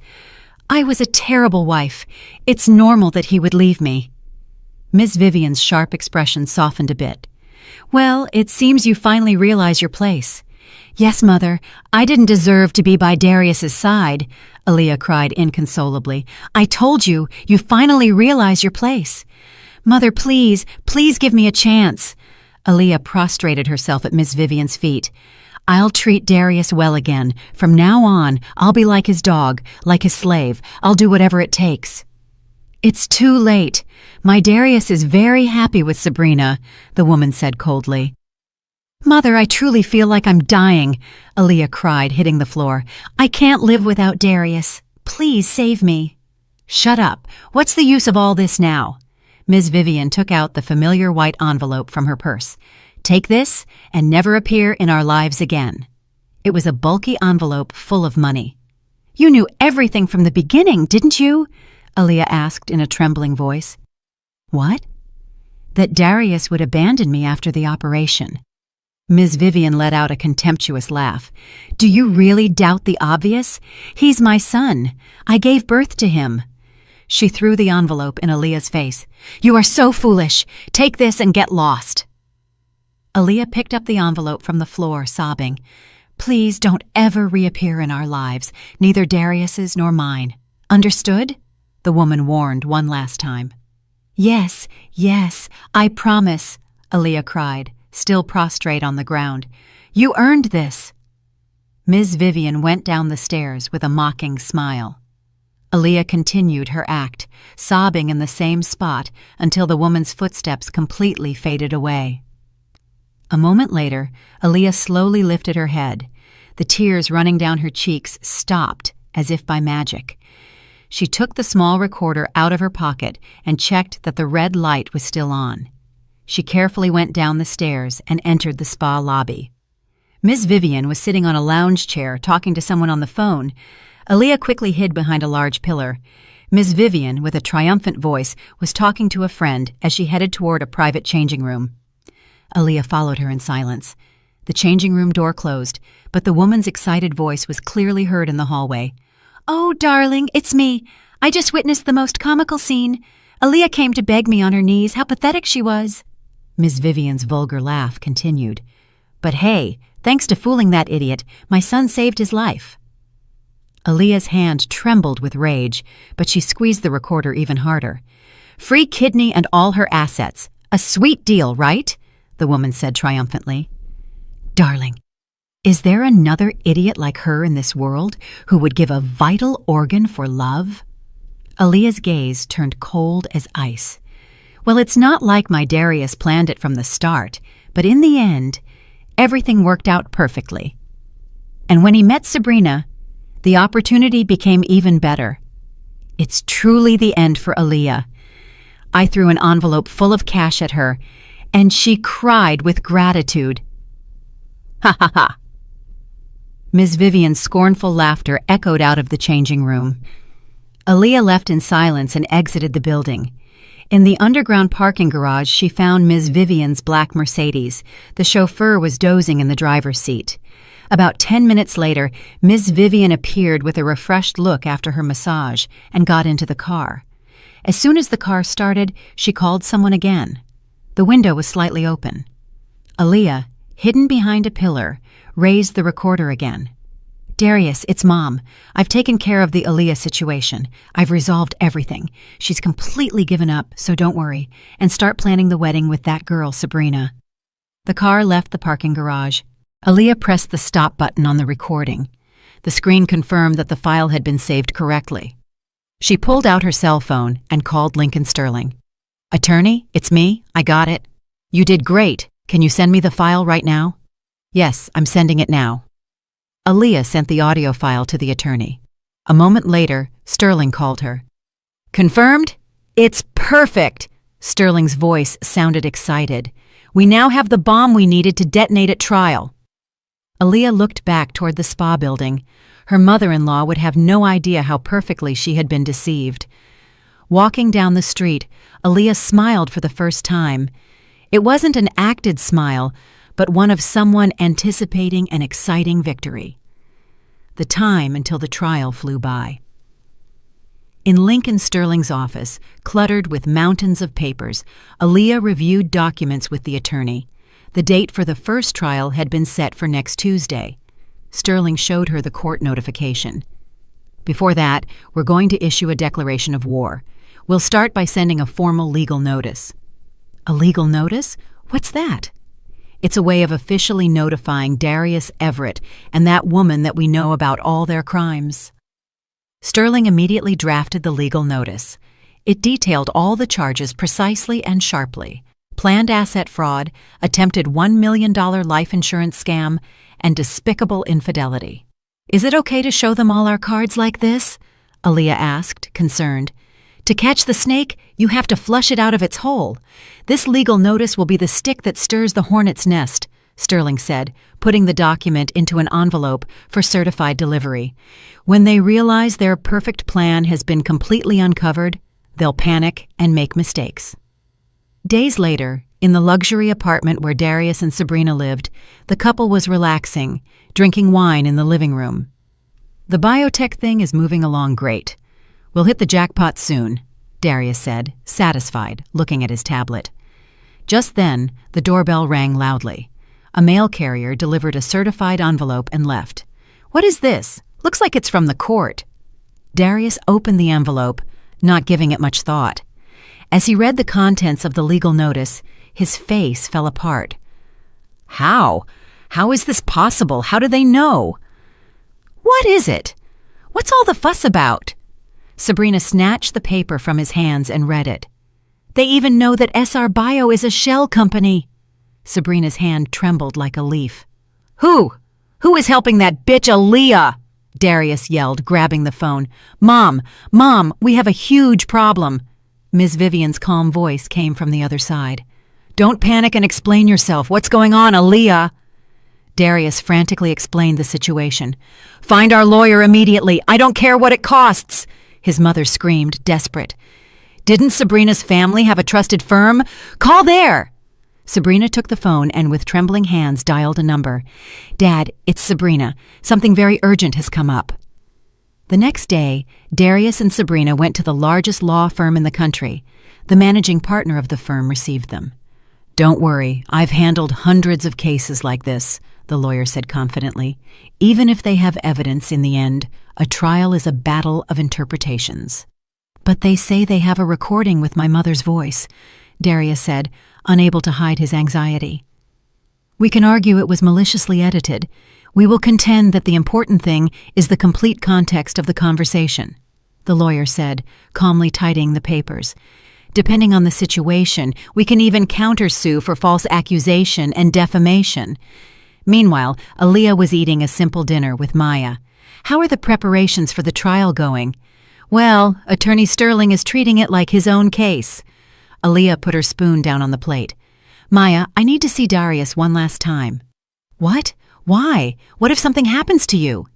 "I was a terrible wife. It's normal that he would leave me." Ms. Vivian's sharp expression softened a bit. "Well, it seems you finally realize your place." "Yes, Mother, I didn't deserve to be by Darius's side," Aaliyah cried inconsolably. "I told you, you finally realize your place." "Mother, please give me a chance." Aaliyah prostrated herself at Ms. Vivian's feet. "I'll treat Darius well again. From now on, I'll be like his dog, like his slave. I'll do whatever it takes." "It's too late. My Darius is very happy with Sabrina," the woman said coldly. "Mother, I truly feel like I'm dying," Aaliyah cried, hitting the floor. "I can't live without Darius. Please save me." "Shut up. What's the use of all this now?" Ms. Vivian took out the familiar white envelope from her purse. "Take this and never appear in our lives again." It was a bulky envelope full of money. "You knew everything from the beginning, didn't you?" Aaliyah asked in a trembling voice. "What?" "That Darius would abandon me after the operation." Ms. Vivian let out a contemptuous laugh. "Do you really doubt the obvious? He's my son. I gave birth to him." She threw the envelope in Aaliyah's face. "You are so foolish. Take this and get lost." Aaliyah picked up the envelope from the floor, sobbing. "Please don't ever reappear in our lives, neither Darius's nor mine. Understood?" the woman warned one last time. Yes, I promise," Aaliyah cried, still prostrate on the ground. "You earned this." Ms. Vivian went down the stairs with a mocking smile. Aaliyah continued her act, sobbing in the same spot until the woman's footsteps completely faded away. A moment later, Aaliyah slowly lifted her head. The tears running down her cheeks stopped as if by magic. She took the small recorder out of her pocket and checked that the red light was still on. She carefully went down the stairs and entered the spa lobby. Ms. Vivian was sitting on a lounge chair talking to someone on the phone. Aaliyah quickly hid behind a large pillar. Ms. Vivian, with a triumphant voice, was talking to a friend as she headed toward a private changing room. Aaliyah followed her in silence. The changing room door closed, but the woman's excited voice was clearly heard in the hallway. "Oh, darling, it's me. I just witnessed the most comical scene. Aaliyah came to beg me on her knees how pathetic she was." Miss Vivian's vulgar laugh continued. "But hey, thanks to fooling that idiot, my son saved his life." Aaliyah's hand trembled with rage, but she squeezed the recorder even harder. "Free kidney and all her assets. A sweet deal, right?" the woman said triumphantly. "Darling, is there another idiot like her in this world who would give a vital organ for love?" Aaliyah's gaze turned cold as ice. "Well, it's not like my Darius planned it from the start, but in the end, everything worked out perfectly. And when he met Sabrina, the opportunity became even better. It's truly the end for Aaliyah. I threw an envelope full of cash at her, and she cried with gratitude." "Ha ha ha!" Miss Vivian's scornful laughter echoed out of the changing room. Aaliyah left in silence and exited the building. In the underground parking garage, she found Miss Vivian's black Mercedes. The chauffeur was dozing in the driver's seat. About 10 minutes later, Miss Vivian appeared with a refreshed look after her massage and got into the car. As soon as the car started, she called someone again. The window was slightly open. Aaliyah, hidden behind a pillar, raised the recorder again. "Darius, it's Mom. I've taken care of the Aaliyah situation. I've resolved everything. She's completely given up, so don't worry, and start planning the wedding with that girl, Sabrina." The car left the parking garage. Aaliyah pressed the stop button on the recording. The screen confirmed that the file had been saved correctly. She pulled out her cell phone and called Lincoln Sterling. "Attorney, it's me. I got it." "You did great. Can you send me the file right now?" "Yes, I'm sending it now." Aaliyah sent the audio file to the attorney. A moment later, Sterling called her. "Confirmed? It's perfect!" Sterling's voice sounded excited. "We now have the bomb we needed to detonate at trial." Aaliyah looked back toward the spa building. Her mother-in-law would have no idea how perfectly she had been deceived. Walking down the street, Aaliyah smiled for the first time. It wasn't an acted smile, but one of someone anticipating an exciting victory. The time until the trial flew by. In Lincoln Sterling's office, cluttered with mountains of papers, Aaliyah reviewed documents with the attorney. The date for the first trial had been set for next Tuesday. Sterling showed her the court notification. "Before that, we're going to issue a declaration of war. We'll start by sending a formal legal notice." "A legal notice? What's that?" "It's a way of officially notifying Darius Everett and that woman that we know about all their crimes." Sterling immediately drafted the legal notice. It detailed all the charges precisely and sharply: planned asset fraud, attempted $1 million life insurance scam, and despicable infidelity. "Is it okay to show them all our cards like this?" Aaliyah asked, concerned. "To catch the snake, you have to flush it out of its hole. This legal notice will be the stick that stirs the hornet's nest," Sterling said, putting the document into an envelope for certified delivery. "When they realize their perfect plan has been completely uncovered, they'll panic and make mistakes." Days later, in the luxury apartment where Darius and Sabrina lived, the couple was relaxing, drinking wine in the living room. "The biotech thing is moving along great. We'll hit the jackpot soon," Darius said, satisfied, looking at his tablet. Just then, the doorbell rang loudly. A mail carrier delivered a certified envelope and left. "What is this? Looks like it's from the court." Darius opened the envelope, not giving it much thought. As he read the contents of the legal notice, his face fell apart. How? How is this possible? How do they know? "What is it? What's all the fuss about?" Sabrina snatched the paper from his hands and read it. "They even know that SR Bio is a shell company." Sabrina's hand trembled like a leaf. Who? Who is helping that bitch Aaliyah?" Darius yelled, grabbing the phone. Mom, we have a huge problem." Ms. Vivian's calm voice came from the other side. "Don't panic and explain yourself. What's going on, Aaliyah?" Darius frantically explained the situation. "Find our lawyer immediately. I don't care what it costs," his mother screamed, desperate. "Didn't Sabrina's family have a trusted firm? Call there!" Sabrina took the phone and with trembling hands dialed a number. "Dad, it's Sabrina. Something very urgent has come up." The next day, Darius and Sabrina went to the largest law firm in the country. The managing partner of the firm received them. "Don't worry, I've handled hundreds of cases like this," the lawyer said confidently. "Even if they have evidence in the end, a trial is a battle of interpretations." "But they say they have a recording with my mother's voice," Darius said, unable to hide his anxiety. "We can argue it was maliciously edited. We will contend that the important thing is the complete context of the conversation," the lawyer said, calmly tidying the papers. "Depending on the situation, we can even countersue for false accusation and defamation." Meanwhile, Aaliyah was eating a simple dinner with Maya. "How are the preparations for the trial going?" "Well, Attorney Sterling is treating it like his own case." Aaliyah put her spoon down on the plate. "Maya, I need to see Darius one last time." "What? Why? What if something happens to you?"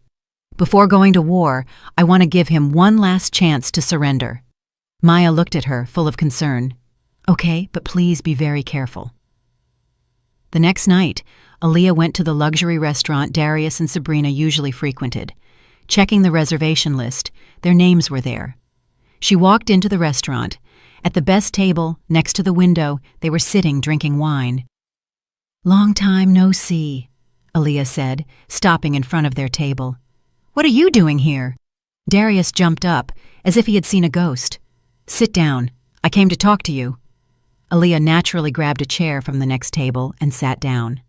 "Before going to war, I want to give him one last chance to surrender." Maya looked at her, full of concern. "Okay, but please be very careful." The next night, Aaliyah went to the luxury restaurant Darius and Sabrina usually frequented. Checking the reservation list, their names were there. She walked into the restaurant. At the best table, next to the window, they were sitting drinking wine. "Long time no see," Aaliyah said, stopping in front of their table. "What are you doing here?" Darius jumped up, as if he had seen a ghost. "Sit down. I came to talk to you." Aaliyah naturally grabbed a chair from the next table and sat down.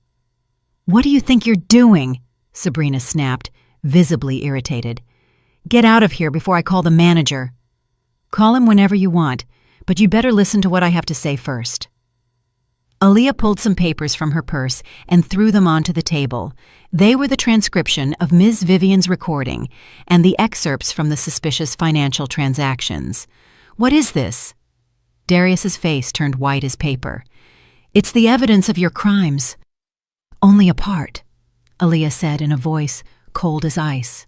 "What do you think you're doing?" Sabrina snapped, visibly irritated. "Get out of here before I call the manager." "Call him whenever you want, but you better listen to what I have to say first." Aaliyah pulled some papers from her purse and threw them onto the table. They were the transcription of Ms. Vivian's recording and the excerpts from the suspicious financial transactions. "What is this?" Darius's face turned white as paper. "It's the evidence of your crimes." "Only a part," Aaliyah said in a voice cold as ice.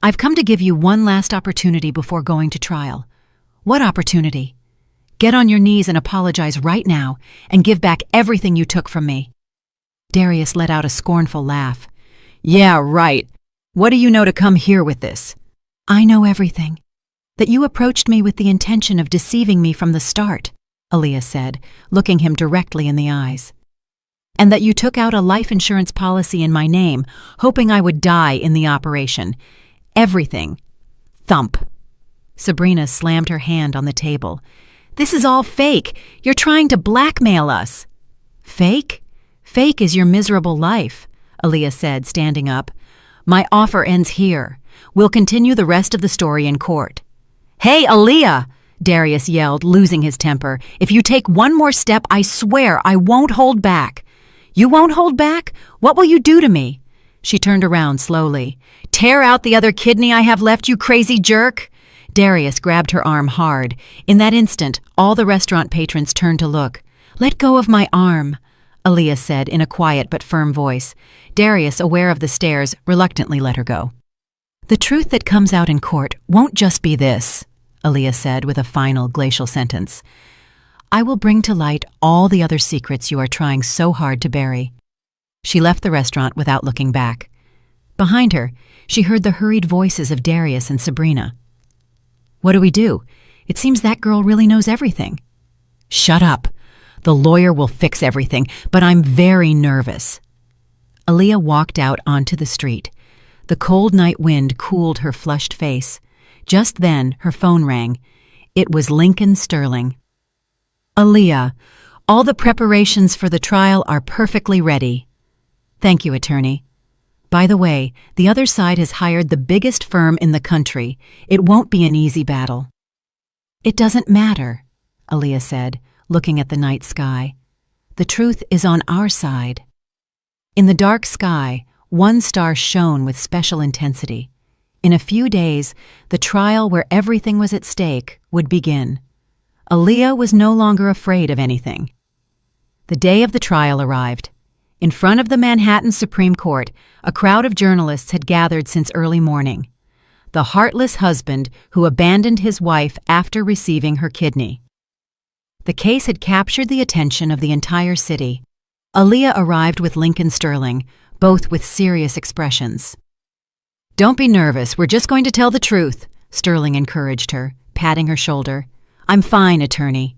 "I've come to give you one last opportunity before going to trial." "What opportunity?" "Get on your knees and apologize right now and give back everything you took from me." Darius let out a scornful laugh. "Yeah, right. What do you know to come here with this?" "I know everything. That you approached me with the intention of deceiving me from the start," Aaliyah said, looking him directly in the eyes. "And that you took out a life insurance policy in my name, hoping I would die in the operation. Everything." Thump. Sabrina slammed her hand on the table. "This is all fake. You're trying to blackmail us." "Fake? Fake is your miserable life," Aaliyah said, standing up. "My offer ends here. We'll continue the rest of the story in court." "Hey, Aaliyah!" Darius yelled, losing his temper. "If you take one more step, I swear I won't hold back." "You won't hold back? What will you do to me?" She turned around slowly. "Tear out the other kidney I have left, you crazy jerk!" Darius grabbed her arm hard. In that instant, all the restaurant patrons turned to look. "Let go of my arm," Aaliyah said in a quiet but firm voice. Darius, aware of the stares, reluctantly let her go. "The truth that comes out in court won't just be this," Aaliyah said with a final glacial sentence. "I will bring to light all the other secrets you are trying so hard to bury." She left the restaurant without looking back. Behind her, she heard the hurried voices of Darius and Sabrina. "What do we do? It seems that girl really knows everything." "Shut up. The lawyer will fix everything, but I'm very nervous." Aaliyah walked out onto the street. The cold night wind cooled her flushed face. Just then, her phone rang. It was Lincoln Sterling. "Aaliyah, all the preparations for the trial are perfectly ready." "Thank you, attorney. By the way, the other side has hired the biggest firm in the country. It won't be an easy battle." "It doesn't matter," Aaliyah said, looking at the night sky. "The truth is on our side." In the dark sky, one star shone with special intensity. In a few days, the trial where everything was at stake would begin. Aaliyah was no longer afraid of anything. The day of the trial arrived. In front of the Manhattan Supreme Court, a crowd of journalists had gathered since early morning. The heartless husband who abandoned his wife after receiving her kidney. The case had captured the attention of the entire city. Aaliyah arrived with Lincoln Sterling, both with serious expressions. "Don't be nervous, we're just going to tell the truth," Sterling encouraged her, patting her shoulder. "I'm fine, attorney."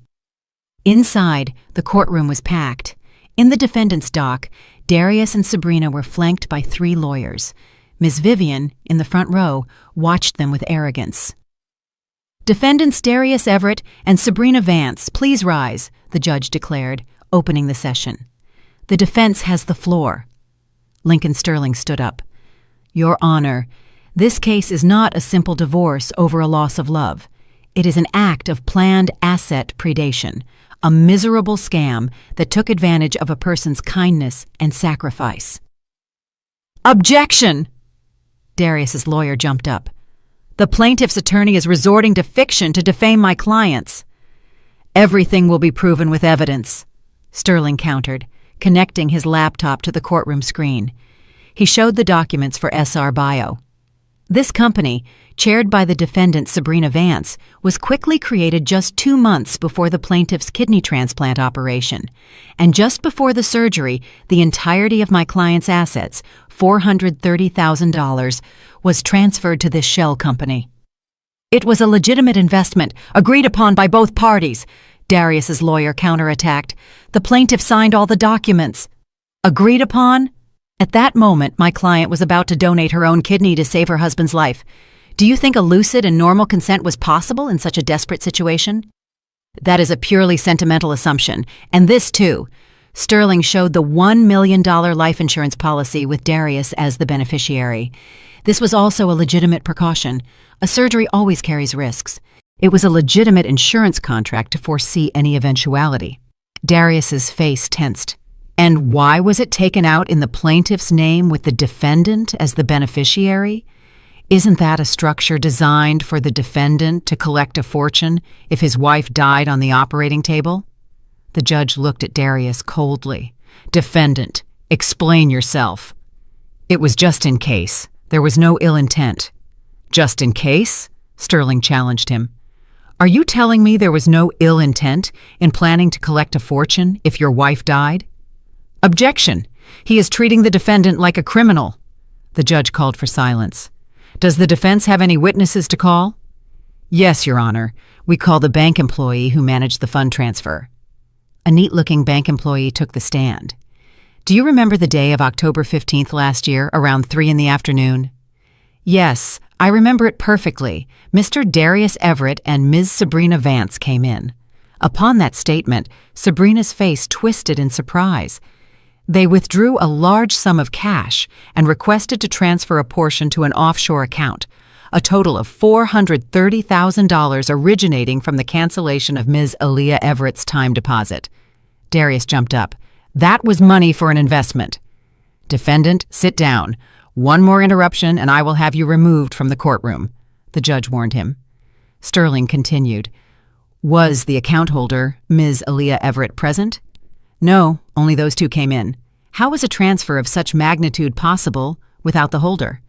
Inside, the courtroom was packed. In the defendant's dock, Darius and Sabrina were flanked by 3 lawyers. Ms. Vivian, in the front row, watched them with arrogance. "Defendants Darius Everett and Sabrina Vance, please rise," the judge declared, opening the session. "The defense has the floor." Lincoln Sterling stood up. "Your Honor, this case is not a simple divorce over a loss of love. It is an act of planned asset predation, a miserable scam that took advantage of a person's kindness and sacrifice." "Objection!" Darius's lawyer jumped up. "The plaintiff's attorney is resorting to fiction to defame my clients." "Everything will be proven with evidence," Sterling countered, connecting his laptop to the courtroom screen. He showed the documents for SR Bio. This company, chaired by the defendant Sabrina Vance, was quickly created just 2 months before the plaintiff's kidney transplant operation. And just before the surgery, the entirety of my client's assets, $430,000, was transferred to this shell company. "It was a legitimate investment, agreed upon by both parties," Darius's lawyer counterattacked. "The plaintiff signed all the documents." "Agreed upon?" At that moment, my client was about to donate her own kidney to save her husband's life. Do you think a lucid and normal consent was possible in such a desperate situation? That is a purely sentimental assumption, and this too. Sterling showed the $1 million life insurance policy with Darius as the beneficiary. This was also a legitimate precaution. A surgery always carries risks. It was a legitimate insurance contract to foresee any eventuality. Darius's face tensed. And why was it taken out in the plaintiff's name with the defendant as the beneficiary? Isn't that a structure designed for the defendant to collect a fortune if his wife died on the operating table? The judge looked at Darius coldly. "Defendant, explain yourself." "It was just in case. There was no ill intent." "Just in case?" Sterling challenged him. "Are you telling me there was no ill intent in planning to collect a fortune if your wife died?" "Objection! He is treating the defendant like a criminal." The judge called for silence. "Does the defense have any witnesses to call?" "Yes, Your Honor. We call the bank employee who managed the fund transfer." A neat-looking bank employee took the stand. "Do you remember the day of October 15th last year, around 3 in the afternoon?" "Yes, I remember it perfectly. Mr. Darius Everett and Ms. Sabrina Vance came in." Upon that statement, Sabrina's face twisted in surprise. They withdrew a large sum of cash and requested to transfer a portion to an offshore account, a total of $430,000 originating from the cancellation of Ms. Aaliyah Everett's time deposit. Darius jumped up. "That was money for an investment." "Defendant, sit down. One more interruption and I will have you removed from the courtroom," the judge warned him. Sterling continued. "Was the account holder, Ms. Aaliyah Everett, present?" "No, only those 2 came in. How was a transfer of such magnitude possible without the holder?"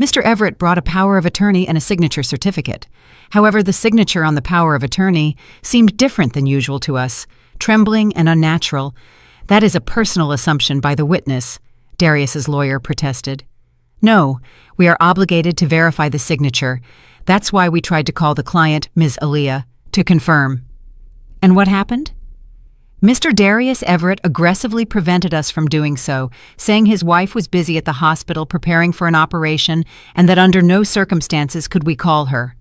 "Mr. Everett brought a power of attorney and a signature certificate. However, the signature on the power of attorney seemed different than usual to us, trembling and unnatural. That is a personal assumption by the witness," Darius's lawyer protested. "No, we are obligated to verify the signature. That's why we tried to call the client, Ms. Aaliyah, to confirm." "And what happened?" "Mr. Darius Everett aggressively prevented us from doing so, saying his wife was busy at the hospital preparing for an operation and that under no circumstances could we call her."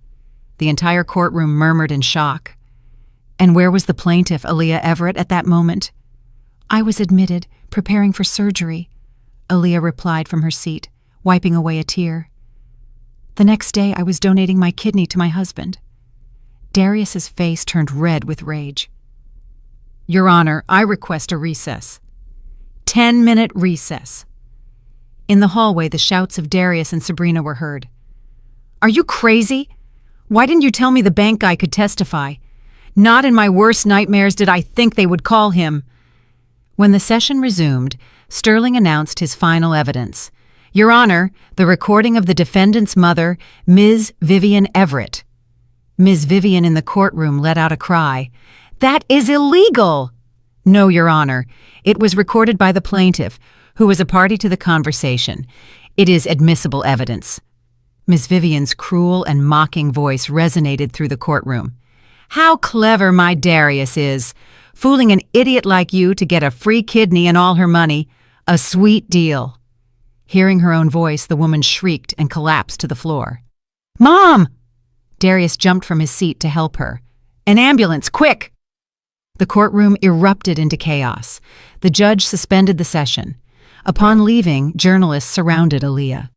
The entire courtroom murmured in shock. "And where was the plaintiff, Aaliyah Everett, at that moment?" "I was admitted, preparing for surgery," Aaliyah replied from her seat, wiping away a tear. "The next day I was donating my kidney to my husband." Darius's face turned red with rage. "Your Honor, I request a recess." 10-minute recess. In the hallway, the shouts of Darius and Sabrina were heard. "Are you crazy? Why didn't you tell me the bank guy could testify? Not in my worst nightmares did I think they would call him." When the session resumed, Sterling announced his final evidence. "Your Honor, the recording of the defendant's mother, Ms. Vivian Everett." Ms. Vivian in the courtroom let out a cry. That is illegal! No, Your Honor. It was recorded by the plaintiff, who was a party to the conversation. It is admissible evidence. Miss Vivian's cruel and mocking voice resonated through the courtroom. How clever my Darius is, fooling an idiot like you to get a free kidney and all her money. A sweet deal. Hearing her own voice, the woman shrieked and collapsed to the floor. Mom! Darius jumped from his seat to help her. An ambulance, quick! The courtroom erupted into chaos. The judge suspended the session. Upon leaving, journalists surrounded Aaliyah.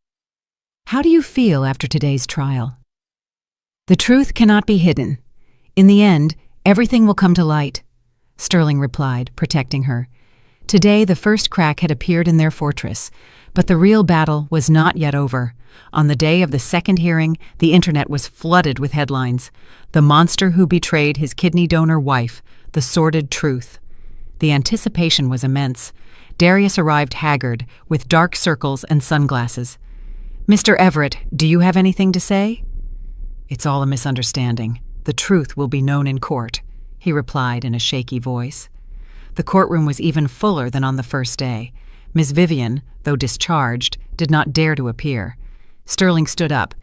How do you feel after today's trial? The truth cannot be hidden. In the end, everything will come to light, Sterling replied, protecting her. Today, the first crack had appeared in their fortress, but the real battle was not yet over. On the day of the second hearing, the internet was flooded with headlines. The monster who betrayed his kidney donor wife, the sordid truth. The anticipation was immense. Darius arrived haggard, with dark circles and sunglasses. Mr. Everett, do you have anything to say? It's all a misunderstanding. The truth will be known in court, he replied in a shaky voice. The courtroom was even fuller than on the first day. Miss Vivian, though discharged, did not dare to appear. Sterling stood up.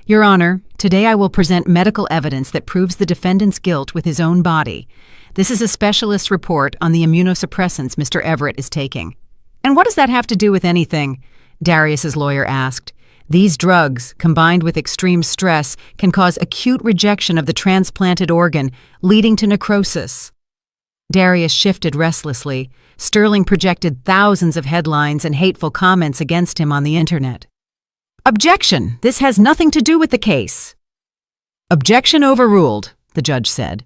Your Honor, today I will present medical evidence that proves the defendant's guilt with his own body. This is a specialist report on the immunosuppressants Mr. Everett is taking. And what does that have to do with anything? Darius's lawyer asked. These drugs, combined with extreme stress, can cause acute rejection of the transplanted organ, leading to necrosis. Darius shifted restlessly. Sterling projected thousands of headlines and hateful comments against him on the internet. Objection! This has nothing to do with the case. Objection overruled, the judge said.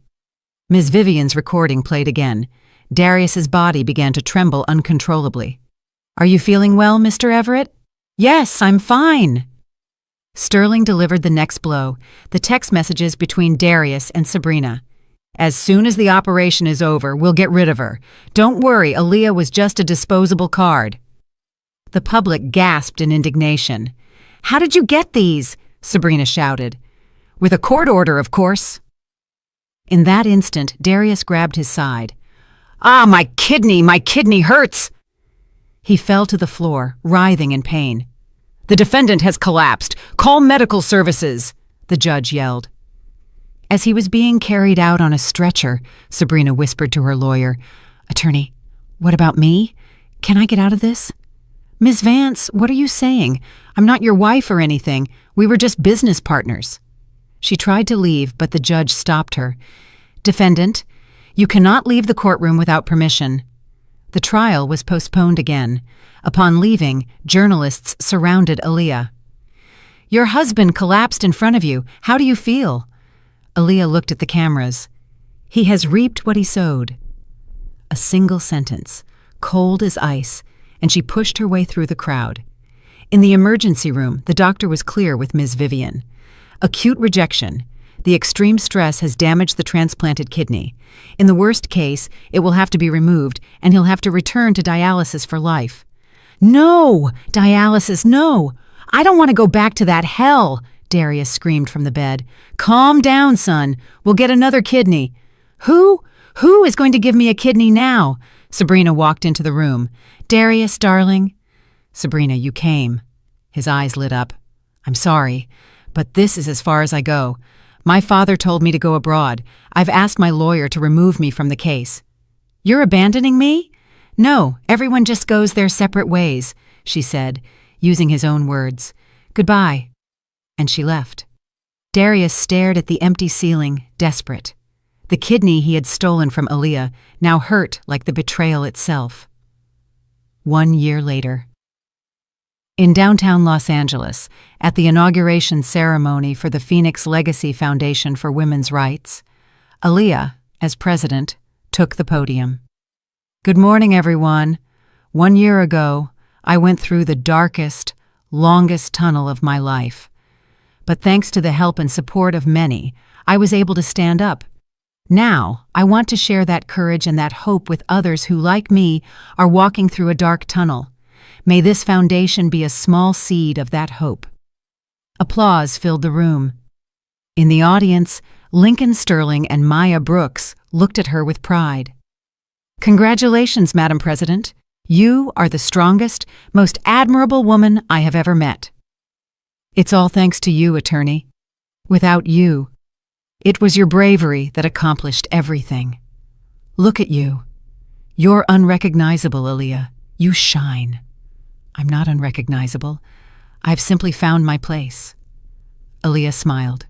Ms. Vivian's recording played again. Darius's body began to tremble uncontrollably. Are you feeling well, Mr. Everett? Yes, I'm fine. Sterling delivered the next blow, the text messages between Darius and Sabrina. As soon as the operation is over, we'll get rid of her. Don't worry, Aaliyah was just a disposable card. The public gasped in indignation. How did you get these? Sabrina shouted. With a court order, of course. In that instant, Darius grabbed his side. Ah, my kidney hurts! He fell to the floor, writhing in pain. The defendant has collapsed. Call medical services, the judge yelled. As he was being carried out on a stretcher, Sabrina whispered to her lawyer, Attorney, what about me? Can I get out of this? Ms. Vance, what are you saying? I'm not your wife or anything. We were just business partners. She tried to leave, but the judge stopped her. Defendant, you cannot leave the courtroom without permission. The trial was postponed again. Upon leaving, journalists surrounded Aaliyah. Your husband collapsed in front of you. How do you feel? Aaliyah looked at the cameras. He has reaped what he sowed. A single sentence, cold as ice, and she pushed her way through the crowd. In the emergency room, the doctor was clear with Ms. Vivian. Acute rejection. The extreme stress has damaged the transplanted kidney. In the worst case, it will have to be removed, and he'll have to return to dialysis for life. No! Dialysis, no! I don't want to go back to that hell, Darius screamed from the bed. Calm down, son. We'll get another kidney. Who is going to give me a kidney now? Sabrina walked into the room. Darius, darling. Sabrina, you came. His eyes lit up. I'm sorry, but this is as far as I go. My father told me to go abroad. I've asked my lawyer to remove me from the case. You're abandoning me? No, everyone just goes their separate ways, she said, using his own words. Goodbye. And she left. Darius stared at the empty ceiling, desperate. The kidney he had stolen from Aaliyah now hurt like the betrayal itself. 1 year later. In downtown Los Angeles, at the inauguration ceremony for the Phoenix Legacy Foundation for Women's Rights, Aaliyah, as president, took the podium. Good morning, everyone. 1 year ago, I went through the darkest, longest tunnel of my life. But thanks to the help and support of many, I was able to stand up. Now, I want to share that courage and that hope with others who, like me, are walking through a dark tunnel. May this foundation be a small seed of that hope. Applause filled the room. In the audience, Lincoln Sterling and Maya Brooks, looked at her with pride. "Congratulations, Madam President. You are the strongest, most admirable woman I have ever met." "It's all thanks to you, attorney. Without you, it was your bravery that accomplished everything. Look at you. You're unrecognizable, Aaliyah. You shine." "I'm not unrecognizable. I've simply found my place." Aaliyah smiled.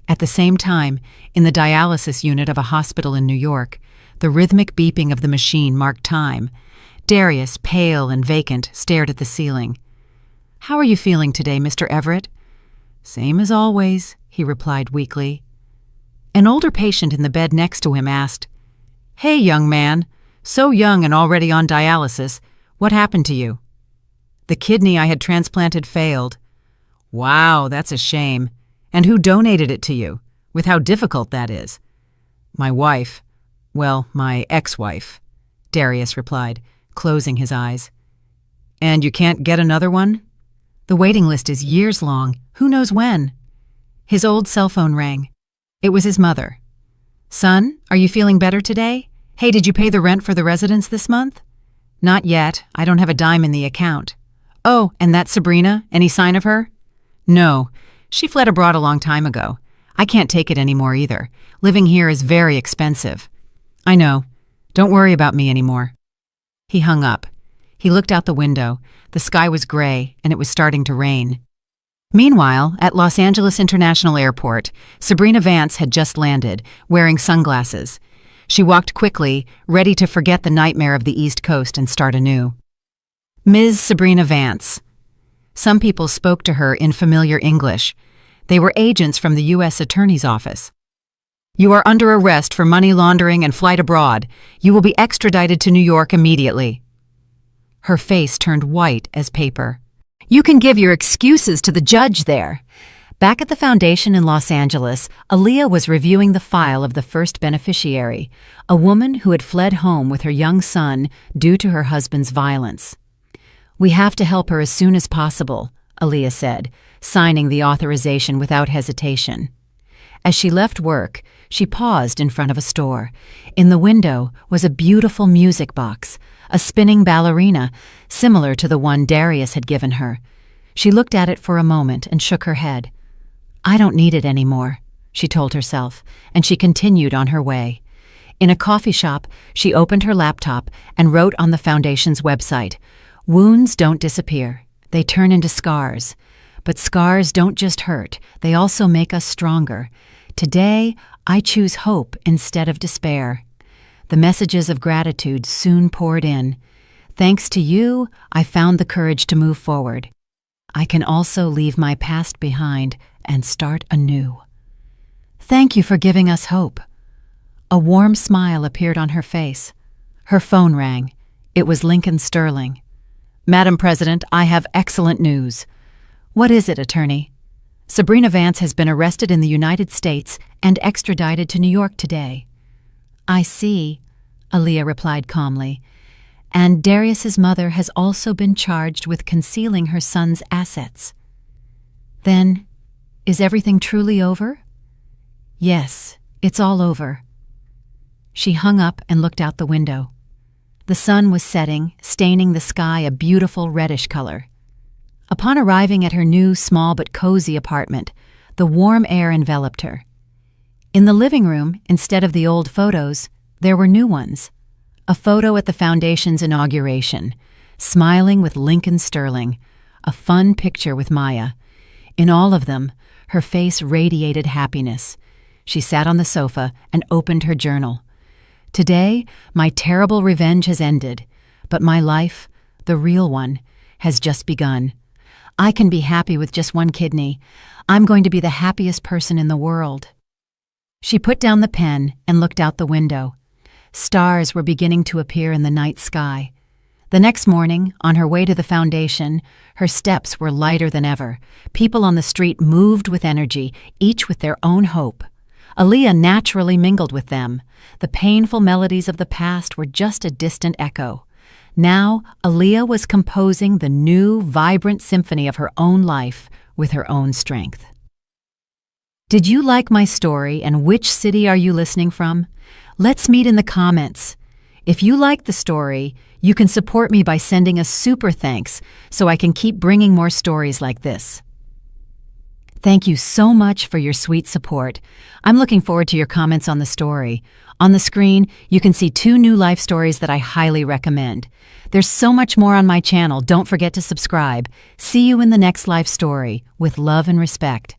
At the same time, in the dialysis unit of a hospital in New York, the rhythmic beeping of the machine marked time. Darius, pale and vacant, stared at the ceiling. "How are you feeling today, Mr. Everett?" "Same as always," he replied weakly. An older patient in the bed next to him asked, "Hey, young man, so young and already on dialysis, what happened to you?" "The kidney I had transplanted failed." "Wow, that's a shame. And who donated it to you? With how difficult that is." "My wife. Well, my ex-wife," Darius replied, closing his eyes. "And you can't get another one?" "The waiting list is years long. Who knows when?" His old cell phone rang. It was his mother. "Son, are you feeling better today? Hey, did you pay the rent for the residence this month?" "Not yet. I don't have a dime in the account." "Oh, and that Sabrina? Any sign of her?" "No. She fled abroad a long time ago. I can't take it anymore either. Living here is very expensive." "I know. Don't worry about me anymore." He hung up. He looked out the window. The sky was gray, and it was starting to rain. Meanwhile, at Los Angeles International Airport, Sabrina Vance had just landed, wearing sunglasses. She walked quickly, ready to forget the nightmare of the East Coast and start anew. Ms. Sabrina Vance. Some people spoke to her in familiar English. They were agents from the U.S. Attorney's Office. "You are under arrest for money laundering and flight abroad. You will be extradited to New York immediately." Her face turned white as paper. "You can give your excuses to the judge there." Back at the foundation in Los Angeles, Aaliyah was reviewing the file of the first beneficiary, a woman who had fled home with her young son due to her husband's violence. "We have to help her as soon as possible," Aaliyah said, signing the authorization without hesitation. As she left work, she paused in front of a store. In the window was a beautiful music box, a spinning ballerina, similar to the one Darius had given her. She looked at it for a moment and shook her head. "I don't need it anymore," she told herself, and she continued on her way. In a coffee shop, she opened her laptop and wrote on the foundation's website, "Wounds don't disappear. They turn into scars. But scars don't just hurt, they also make us stronger. Today, I choose hope instead of despair." The messages of gratitude soon poured in. "Thanks to you, I found the courage to move forward. I can also leave my past behind and start anew. Thank you for giving us hope." A warm smile appeared on her face. Her phone rang. It was Lincoln Sterling. "Madam President, I have excellent news." "What is it, attorney?" "Sabrina Vance has been arrested in the United States and extradited to New York today." "I see," Aaliyah replied calmly. "And Darius's mother has also been charged with concealing her son's assets." "Then, is everything truly over?" "Yes, it's all over." She hung up and looked out the window. The sun was setting, staining the sky a beautiful reddish color. Upon arriving at her new, small but cozy apartment, the warm air enveloped her. In the living room, instead of the old photos, there were new ones. A photo at the foundation's inauguration, smiling with Lincoln Sterling, a fun picture with Maya. In all of them, her face radiated happiness. She sat on the sofa and opened her journal. "Today, my terrible revenge has ended, but my life, the real one, has just begun. I can be happy with just one kidney. I'm going to be the happiest person in the world." She put down the pen and looked out the window. Stars were beginning to appear in the night sky. The next morning, on her way to the foundation, her steps were lighter than ever. People on the street moved with energy, each with their own hope. Aaliyah naturally mingled with them. The painful melodies of the past were just a distant echo. Now, Aaliyah was composing the new, vibrant symphony of her own life with her own strength. Did you like my story, and which city are you listening from? Let's meet in the comments. If you like the story, you can support me by sending a super thanks so I can keep bringing more stories like this. Thank you so much for your sweet support. I'm looking forward to your comments on the story. On the screen, you can see 2 new life stories that I highly recommend. There's so much more on my channel. Don't forget to subscribe. See you in the next life story. With love and respect.